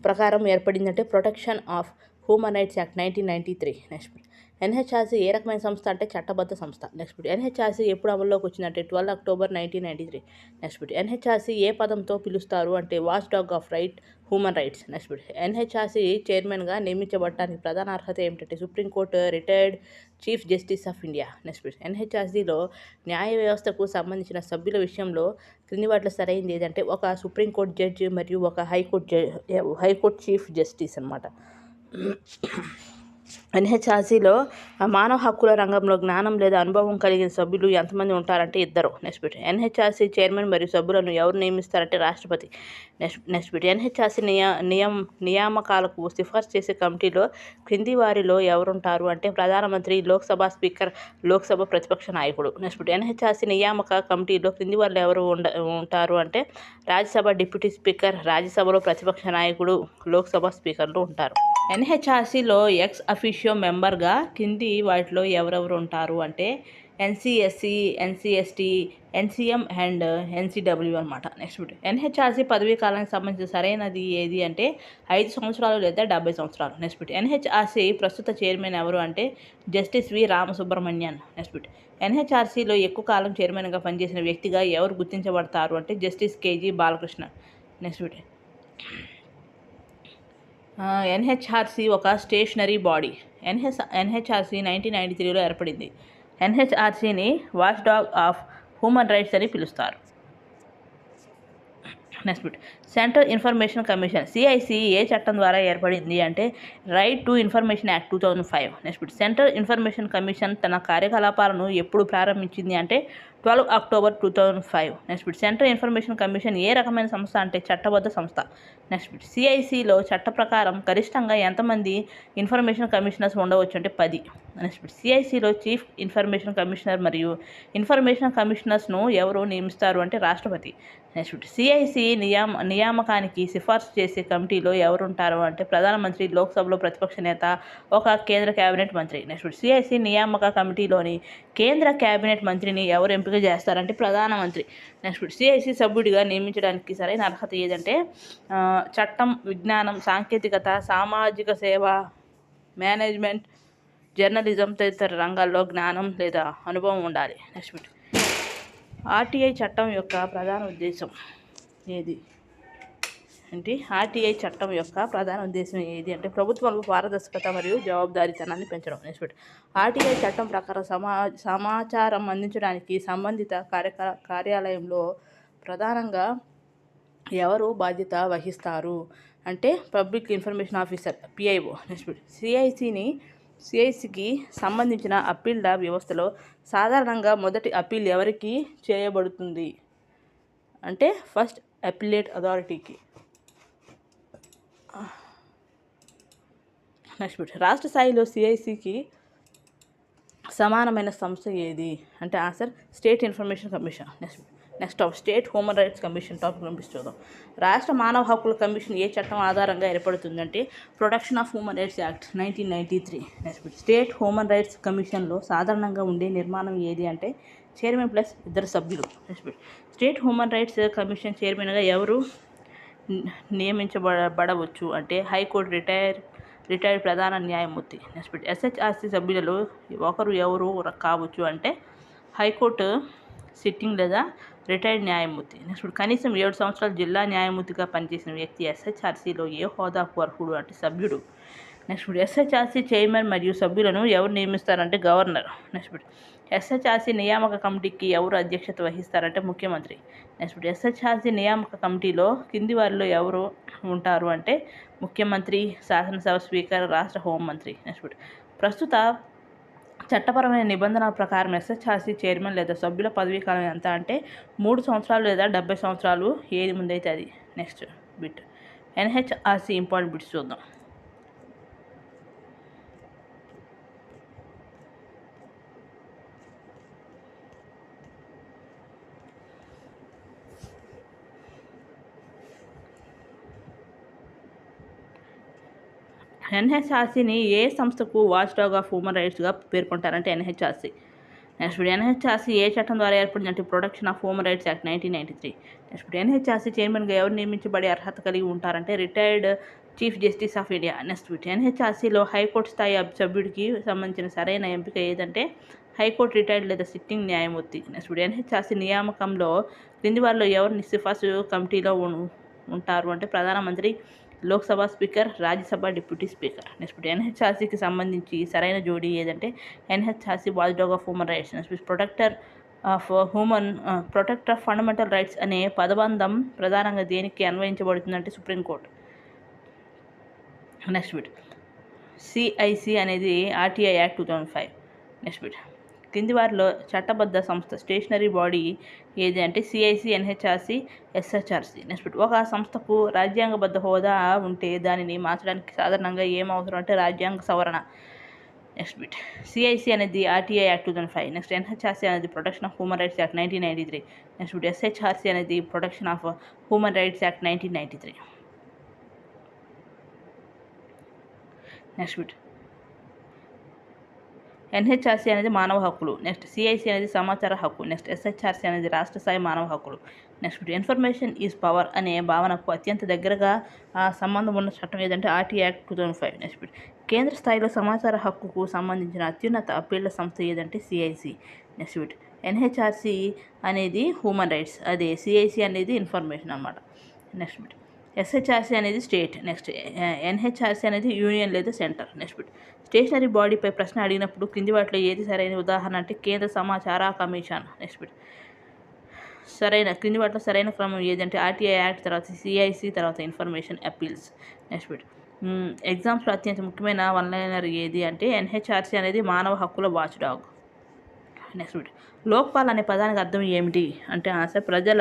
ప్రకారం ఏర్పడిందంటే protection of human rights act 1993. Next bit NHRC ఏ రకమైన సంస్థ అంటే చట్టబద్ధ సంస్థ. నెక్స్ట్ బిట్ ఎన్హెచ్ఆర్సీ ఎప్పుడు అమల్లోకి వచ్చిందంటే 12 అక్టోబర్ 1993. నెక్స్ట్ బిట్ ఎన్హెచ్ఆర్సీ ఏ పదంతో పిలుస్తారు అంటే watch dog of human rights. Next bit NHRC చైర్మన్గా నియమించబడటానికి ప్రధాన అర్హత ఏమిటంటే supreme court retired chief justice of India. Next bit ఎన్హెచ్ఆర్సీలో న్యాయ వ్యవస్థకు సంబంధించిన సభ్యుల విషయంలో క్రింది వాటిలో సరైనది ఏదంటే ఒక సుప్రీంకోర్టు జడ్జి మరియు ఒక హైకోర్టు చీఫ్ జస్టిస్ అన్నమాట. ఎన్హెచ్ఆర్సీలో మానవ హక్కుల రంగంలో జ్ఞానం లేదా అనుభవం కలిగిన సభ్యులు ఎంతమంది ఉంటారంటే 2. నెక్స్ట్ బిట్ ఎన్హెచ్ఆర్సీ చైర్మన్ మరియు సభ్యులను ఎవరు నియమిస్తారంటే రాష్ట్రపతి. నెక్స్ట్ బిట్ ఎన్హెచ్ఆర్సీ నియామకాలకు సిఫార్సు చేసే కమిటీలో క్రింది వారిలో ఎవరుంటారు అంటే ప్రధానమంత్రి, లోక్సభ స్పీకర్, లోక్సభ ప్రతిపక్ష నాయకుడు. నెక్స్ట్ బిట్ ఎన్హెచ్ఆర్సీ నియామక కమిటీలో క్రింది వారిలో ఎవరు ఉంటారు అంటే రాజ్యసభ డిప్యూటీ స్పీకర్, రాజ్యసభలో ప్రతిపక్ష నాయకుడు, లోక్సభ స్పీకర్లు ఉంటారు. ఎన్హెచ్ఆర్సీలో ఎక్స్ అఫీషియో మెంబర్గా కింది వాటిలో ఎవరెవరు ఉంటారు అంటే ఎన్సిఎస్సి, ఎన్సిఎస్టీ, ఎన్సిఎం అండ్ ఎన్సిడబ్ల్యూ అనమాట. నెక్స్ట్ బిట్ ఎన్హెచ్ఆర్సీ పదవీ కాలానికి సంబంధించి సరైనది ఏది అంటే 5 సంవత్సరాలు లేదా 70 సంవత్సరాలు. నెక్స్ట్ బిట్ ఎన్హెచ్ఆర్సీ ప్రస్తుత చైర్మన్ ఎవరు అంటే justice V Ramasubrahmanyan. Next bit ఎన్హెచ్ఆర్సీలో ఎక్కువ కాలం చైర్మన్గా పనిచేసిన వ్యక్తిగా ఎవరు గుర్తించబడతారు అంటే justice KG Balakrishna. Next bit NHRC ఒక స్టేషనరీ బాడీ. ఎన్హెచ్ఆర్సీ 1993లో ఏర్పడింది. ఎన్హెచ్ఆర్సీని watch dog of human rights అని పిలుస్తారు. Next bit central information commission CIC ఏ చట్టం ద్వారా ఏర్పడింది అంటే right to information act 2005. Next bit central information commission తన కార్యకలాపాలను ఎప్పుడు ప్రారంభించింది అంటే 12 October 2005. Next bit central information commission ఏ రకమైన సంస్థ అంటే చట్టబద్ధ సంస్థ. నెక్స్ట్ బిట్ సిఐసిలో చట్ట ప్రకారం గరిష్టంగా ఎంతమంది ఇన్ఫర్మేషన్ కమిషనర్స్ ఉండవచ్చు అంటే 10. నెక్స్ట్ బిట్ సిఐసిలో చీఫ్ ఇన్ఫర్మేషన్ కమిషనర్ మరియు ఇన్ఫర్మేషన్ కమిషనర్స్ను ఎవరు నియమిస్తారు అంటే రాష్ట్రపతి. నెక్స్ట్ బిట్ సిఐసి నియామకానికి సిఫార్సు చేసే కమిటీలో ఎవరు ఉంటారు అంటే ప్రధానమంత్రి, లోక్సభలో ప్రతిపక్ష నేత, ఒక కేంద్ర కేబినెట్ మంత్రి. నెక్స్ట్ బిట్ సిఐసి నియామక కమిటీలోని కేంద్ర కేబినెట్ మంత్రిని ఎవరు ఎంపిక చేస్తారంటే ప్రధానమంత్రి. నెక్స్ట్ బిట్ సిఐసి సభ్యుడిగా నియమించడానికి సరైన అర్హత ఏదంటే చట్టం, విజ్ఞానం, సాంకేతికత, సామాజిక సేవ, మేనేజ్మెంట్, జర్నలిజం తదితర రంగాల్లో జ్ఞానం లేదా అనుభవం ఉండాలి. నెక్స్ట్ బిట్ ఆర్టీఐ చట్టం యొక్క ప్రధాన ఉద్దేశం ఏది అంటే ఆర్టీఐ చట్టం యొక్క ప్రధాన ఉద్దేశం ఏది అంటే ప్రభుత్వాలకు పారదర్శకత మరియు జవాబుదారీతనాన్ని పెంచడం. నెక్స్ట్ బిట్ ఆర్టీఐ చట్టం ప్రకారం సమాచారం అందించడానికి సంబంధిత కార్యాలయంలో ప్రధానంగా ఎవరు బాధ్యత వహిస్తారు అంటే public information officer, PIO. Next bit సిఐసికి సంబంధించిన అప్పీళ్ల వ్యవస్థలో సాధారణంగా మొదటి అప్పీల్ ఎవరికి చేయబడుతుంది అంటే ఫస్ట్ అప్పీలేట్ అథారిటీకి. నెక్స్ట్ బిట్ రాష్ట్ర స్థాయిలో సిఐసికి సమానమైన సంస్థ ఏది అంటే answer state information commission. Next state human rights commission టాపిక్ చూద్దాం. రాష్ట్ర మానవ హక్కుల కమిషన్ ఏ చట్టం ఆధారంగా ఏర్పడుతుందంటే protection of human rights act 1993. Next state human rights కమిషన్లో సాధారణంగా ఉండే నిర్మాణం ఏది అంటే చైర్మన్ ప్లస్ 2 సభ్యులు. Next state human rights commission చైర్మన్గా ఎవరు నియమించబడవచ్చు అంటే హైకోర్టు రిటైర్డ్ ప్రధాన న్యాయమూర్తి. నెక్స్ట్ ఎస్హెచ్ఆర్సి సభ్యులలో ఎవరు కావచ్చు అంటే హైకోర్టు సిట్టింగ్ లేదా రిటైర్డ్ న్యాయమూర్తి. నెక్స్ట్ కనీసం 7 సంవత్సరాలు జిల్లా న్యాయమూర్తిగా పనిచేసిన వ్యక్తి ఎస్హెచ్ఆర్సీలో ఏ హోదాకు అర్హుడు అంటే సభ్యుడు. నెక్స్ట్ ఎస్హెచ్ఆర్సీ చైర్మన్ మరియు సభ్యులను ఎవరు నియమిస్తారంటే గవర్నర్. నెక్స్ట్ ఎస్హెచ్ఆర్సీ నియామక కమిటీకి ఎవరు అధ్యక్షత వహిస్తారంటే ముఖ్యమంత్రి. నెక్స్ట్ ఎస్హెచ్ఆర్సీ నియామక కమిటీలో కింది వారిలో ఎవరు ఉంటారు అంటే ముఖ్యమంత్రి, శాసనసభ స్పీకర్, రాష్ట్ర హోంమంత్రి. నెక్స్ట్ ప్రస్తుత చట్టపరమైన నిబంధనల ప్రకారం ఎస్హెచ్ఆర్సీ చైర్మన్ లేదా సభ్యుల పదవీకాలం ఎంత అంటే 3 సంవత్సరాలు లేదా 70 సంవత్సరాలు, ఏది ముందైతే అది. Next bit NHRC important bits చూద్దాం. ఎన్హెచ్ఆర్సీని ఏ సంస్థకు వాచ్ డాగ్ ఆఫ్ హ్యూమన్ రైట్స్గా పేర్కొంటారంటే ఎన్హెచ్ఆర్సీ. నెక్స్ట్ ఎన్హెచ్ఆర్సీ ఏ చట్టం ద్వారా ఏర్పడిందంటే protection of human rights act 1993. Next NHRC చైర్మన్గా ఎవరు నియమించబడే అర్హత కలిగి ఉంటారంటే retired chief justice of India. Next ఎన్హెచ్ఆర్సీలో హైకోర్టు స్థాయి సభ్యుడికి సంబంధించిన సరైన ఎంపిక ఏదంటే హైకోర్టు రిటైర్డ్ లేదా సిట్టింగ్ న్యాయమూర్తి. నెక్స్ట్ ఎన్హెచ్ఆర్సీ నియామకంలో క్రింది వారిలో ఎవరు సిఫార్సు కమిటీలో ఉంటారు అంటే ప్రధానమంత్రి, Lok Sabha speaker, Rajya Sabha deputy speaker. Next ఎన్హెచ్ఆర్సీకి సంబంధించి సరైన జోడీ ఏదంటే NHRC watch dog of human rights. Next protector of fundamental rights అనే పదబంధం ప్రధానంగా దేనికి అన్వయించబడుతుందంటే సుప్రీంకోర్టు. నెక్స్ట్ సిఐసి అనేది ఆర్టీఐ యాక్ట్ 2005. నెక్స్ట్ కింది వారిలో చట్టబద్ధ సంస్థ స్టేషనరీ బాడీ ఏది అంటే సిఐసి, ఎన్హెచ్ఆర్సీ, ఎస్హెచ్ఆర్సీ. నెక్స్ట్ ఒక సంస్థకు రాజ్యాంగబద్ధ హోదా ఉంటే దానిని మార్చడానికి సాధారణంగా ఏం అవసరం అంటే రాజ్యాంగ సవరణ. నెక్స్ట్ సిఐసి అనేది ఆర్టీఐ యాక్ట్ 2005. నెక్స్ట్ ఎన్హెచ్ఆర్సీ అనేది protection of human rights act 1993. Next SHRC అనేది protection of human rights act 1993. Next NHRC అనేది మానవ హక్కులు. నెక్స్ట్ సిఐసి అనేది సమాచార హక్కు. నెక్స్ట్ ఎస్హెచ్ఆర్సీ అనేది రాష్ట్ర స్థాయి మానవ హక్కులు. నెక్స్ట్ ఇన్ఫర్మేషన్ ఈజ్ పవర్ అనే భావనకు అత్యంత దగ్గరగా సంబంధం ఉన్న చట్టం ఏదంటే ఆర్టీ యాక్ట్ 2005. నెక్స్ట్ కేంద్ర స్థాయిలో సమాచార హక్కుకు సంబంధించిన అత్యున్నత అప్పీళ్ల సంస్థ ఏదంటే సిఐసి. నెక్స్ట్ ఎన్హెచ్ఆర్సీ అనేది హ్యూమన్ రైట్స్, అదే సిఐసి అనేది ఇన్ఫర్మేషన్ అన్నమాట. నెక్స్ట్ ఎస్హెచ్ఆర్సీ అనేది స్టేట్. నెక్స్ట్ ఎన్హెచ్ఆర్సీ అనేది యూనియన్ లేదా సెంటర్. నెక్స్ట్ స్టేషనరీ బాడీపై ప్రశ్న అడిగినప్పుడు కింది వాటిలో ఏది సరైన ఉదాహరణ అంటే కేంద్ర సమాచార కమిషన్. నెక్స్ట్ కింది వాటిలో సరైన క్రమం ఏదంటే ఆర్టీఐ యాక్ట్, తర్వాత సిఐసి, తర్వాత ఇన్ఫర్మేషన్ అప్పీల్స్. నెక్స్ట్ ఎగ్జామ్స్లో అత్యంత ముఖ్యమైన వన్ లైనర్ ఏది అంటే ఎన్హెచ్ఆర్సీ అనేది మానవ హక్కుల watch dog. Next bit Lokpal అనే పదానికి అర్థం ఏమిటి అంటే ఆన్సర్ ప్రజల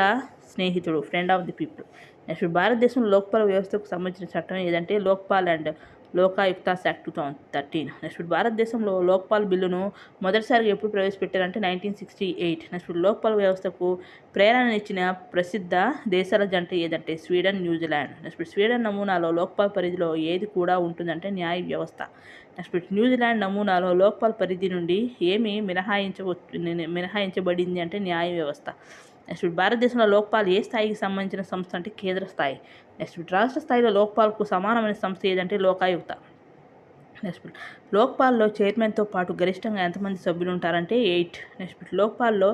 స్నేహితుడు, friend of the people. Next భారతదేశంలో లోక్పాల్ వ్యవస్థకు సంబంధించిన చట్టం ఏదంటే లోక్పాల్ అండ్ లోకాయుక్తాస్ యాక్ట్ 2013. నెక్స్ట్ భారతదేశంలో లోక్పాల్ బిల్లును మొదటిసారిగా ఎప్పుడు ప్రవేశపెట్టారంటే 1968. నెక్స్ట్ లోక్పాల్ వ్యవస్థకు ప్రేరణనిచ్చిన ప్రసిద్ధ దేశాల జంట ఏదంటే స్వీడన్, న్యూజిలాండ్. నెక్స్ట్ స్వీడన్ నమూనాలో లోక్పాల్ పరిధిలో ఏది కూడా ఉంటుందంటే న్యాయ వ్యవస్థ. నెక్స్ట్ న్యూజిలాండ్ నమూనాలో లోక్పాల్ పరిధి నుండి ఏమి మినహాయించబడింది అంటే న్యాయ వ్యవస్థ. నెక్స్ట్ భారతదేశంలో లోక్పాల్ ఏ స్థాయికి సంబంధించిన సంస్థ అంటే కేంద్ర స్థాయి. నెక్స్ట్ రాష్ట్ర స్థాయిలో లోక్పాల్కు సమానమైన సంస్థ ఏదంటే లోకాయుక్త. నెక్స్ట్ లోక్పాల్లో చైర్మన్తో పాటు గరిష్టంగా ఎంతమంది సభ్యులు ఉంటారంటే 8. నెక్స్ట్ లోక్పాల్లో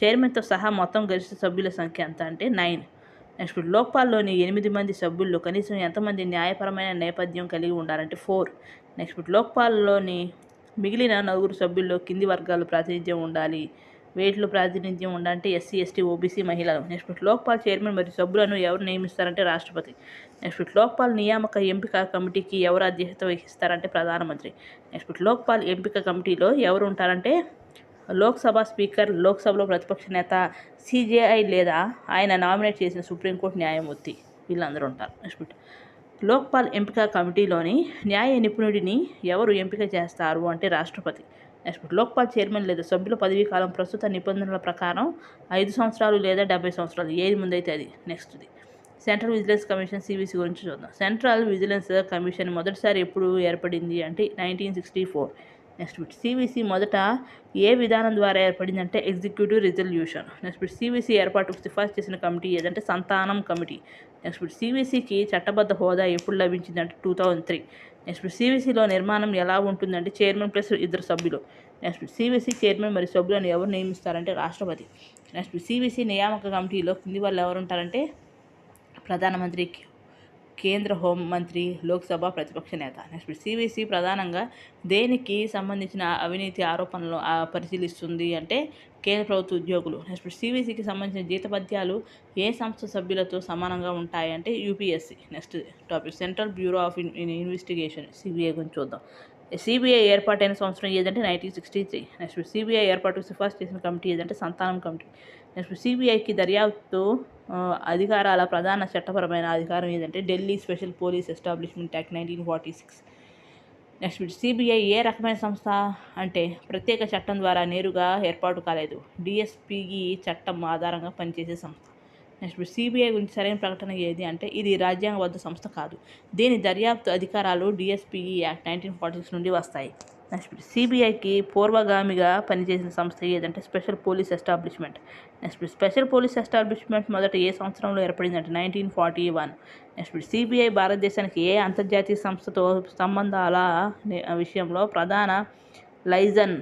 చైర్మన్తో సహా మొత్తం గరిష్ట సభ్యుల సంఖ్య ఎంత అంటే 9. నెక్స్ట్ లోక్పాల్లోని 8 మంది సభ్యుల్లో కనీసం ఎంతమంది న్యాయపరమైన నేపథ్యం కలిగి ఉండాలంటే 4. నెక్స్ట్ లోక్పాల్లోని మిగిలిన 9 సభ్యుల్లో కింది వర్గాలు ప్రాతినిధ్యం ఉండాలి. వేటిలో ప్రాతినిధ్యం ఉండాలంటే ఎస్సీ, ఎస్టీ, ఓబీసీ, మహిళలు. నెక్స్ట్ లోక్పాల్ చైర్మన్ మరియు సభ్యులను ఎవరు నియమిస్తారంటే రాష్ట్రపతి. నెక్స్ట్ లోక్పాల్ నియామక ఎంపిక కమిటీకి ఎవరు అధ్యక్షత వహిస్తారంటే ప్రధానమంత్రి. నెక్స్ట్ లోక్పాల్ ఎంపిక కమిటీలో ఎవరు ఉంటారంటే లోక్సభ స్పీకర్, లోక్సభలో ప్రతిపక్ష నేత, సిజేఐ లేదా ఆయన నామినేట్ చేసిన సుప్రీంకోర్టు న్యాయమూర్తి, వీళ్ళందరూ ఉంటారు. నెక్స్ట్ లోక్పాల్ ఎంపిక కమిటీలోని న్యాయ నిపుణుడిని ఎవరు ఎంపిక చేస్తారు అంటే రాష్ట్రపతి. నెక్స్ట్ లోక్పాల్ చైర్మన్ లేదా సభ్యుల పదవీ కాలం ప్రస్తుత నిబంధనల ప్రకారం 5 సంవత్సరాలు లేదా 70 సంవత్సరాలు, ఏది ముందైతే అది. నెక్స్ట్ది సెంట్రల్ విజిలెన్స్ కమిషన్ సివిసి గురించి చూద్దాం. సెంట్రల్ విజిలెన్స్ కమిషన్ మొదటిసారి ఎప్పుడు ఏర్పడింది అంటే 1964. నెక్స్ట్ సివిసి మొదట ఏ విధానం ద్వారా ఏర్పడింది అంటే ఎగ్జిక్యూటివ్ రిజల్యూషన్. నెక్స్ట్ సివిసి ఏర్పాటుకు సిఫార్సు చేసిన కమిటీ ఏదంటే సంతానం కమిటీ. నెక్స్ట్ సివిసికి చట్టబద్ధ హోదా ఎప్పుడు లభించింది అంటే 2003. నెక్స్ట్ సివిసిలో నిర్మాణం ఎలా ఉంటుందంటే చైర్మన్ ప్లస్ 2 సభ్యులు. నెక్స్ట్ సివిసి చైర్మన్ మరియు సభ్యులను ఎవరు నియమిస్తారంటే రాష్ట్రపతి. నెక్స్ట్ సివిసి నియామక కమిటీలో కింది వాళ్ళు ఎవరు ఉంటారంటే ప్రధానమంత్రి, కేంద్ర హోంమంత్రి, లోక్సభ ప్రతిపక్ష నేత. నెక్స్ట్ సివిసి ప్రధానంగా దేనికి సంబంధించిన అవినీతి ఆరోపణలు పరిశీలిస్తుంది అంటే కేంద్ర ప్రభుత్వ ఉద్యోగులు. నెక్స్ట్ సివిసికి సంబంధించిన జీతభత్యాలు ఏ సంస్థ సభ్యులతో సమానంగా ఉంటాయంటే UPSC. Next topic central bureau of investigation, CBI గురించి చూద్దాం. సిబిఐ ఏర్పాటైన సంవత్సరం ఏదంటే 1963. నెక్స్ట్ సిబిఐ ఏర్పాటుకు సిఫార్సు చేసిన కమిటీ ఏదంటే సంతానం కమిటీ. నెక్స్ట్ సిబిఐకి దర్యాప్తు అధికారాల ప్రధాన చట్టపరమైన అధికారం ఏదంటే Delhi special police establishment act 1946. Next CBI ఏ రకమైన సంస్థ అంటే ప్రత్యేక చట్టం ద్వారా నేరుగా ఏర్పాటు కాలేదు, డిఎస్పిఈ చట్టం ఆధారంగా పనిచేసే సంస్థ. నెక్స్ట్ సిబిఐ గురించి సరైన ప్రకటన ఏది అంటే ఇది రాజ్యాంగబద్ధ సంస్థ కాదు, దీని దర్యాప్తు అధికారాలు డిఎస్పిఈ యాక్ట్ 1946 నుండి వస్తాయి. నెక్స్ట్ సిబిఐకి పూర్వగామిగా పనిచేసిన సంస్థ ఏదంటే special police establishment. Next special police establishment మొదట ఏ సంవత్సరంలో ఏర్పడిందంటే 1941. నెక్స్ట్ సిబిఐ భారతదేశానికి ఏ అంతర్జాతీయ సంస్థతో సంబంధాల విషయంలో ప్రధాన లైజన్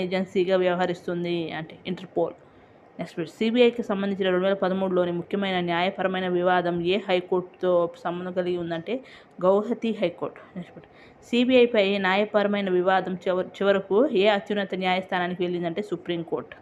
ఏజెన్సీగా వ్యవహరిస్తుంది అంటే ఇంటర్పోల్. నెక్స్ట్ సిబిఐకి సంబంధించిన 2013లోని ముఖ్యమైన న్యాయపరమైన వివాదం ఏ హైకోర్టుతో సంబంధం కలిగి ఉందంటే గౌహతి హైకోర్టు. నెక్స్ట్ సిబిఐపై న్యాయపరమైన వివాదం చివరకు ఏ అత్యున్నత న్యాయస్థానానికి వెళ్ళిందంటే సుప్రీంకోర్టు.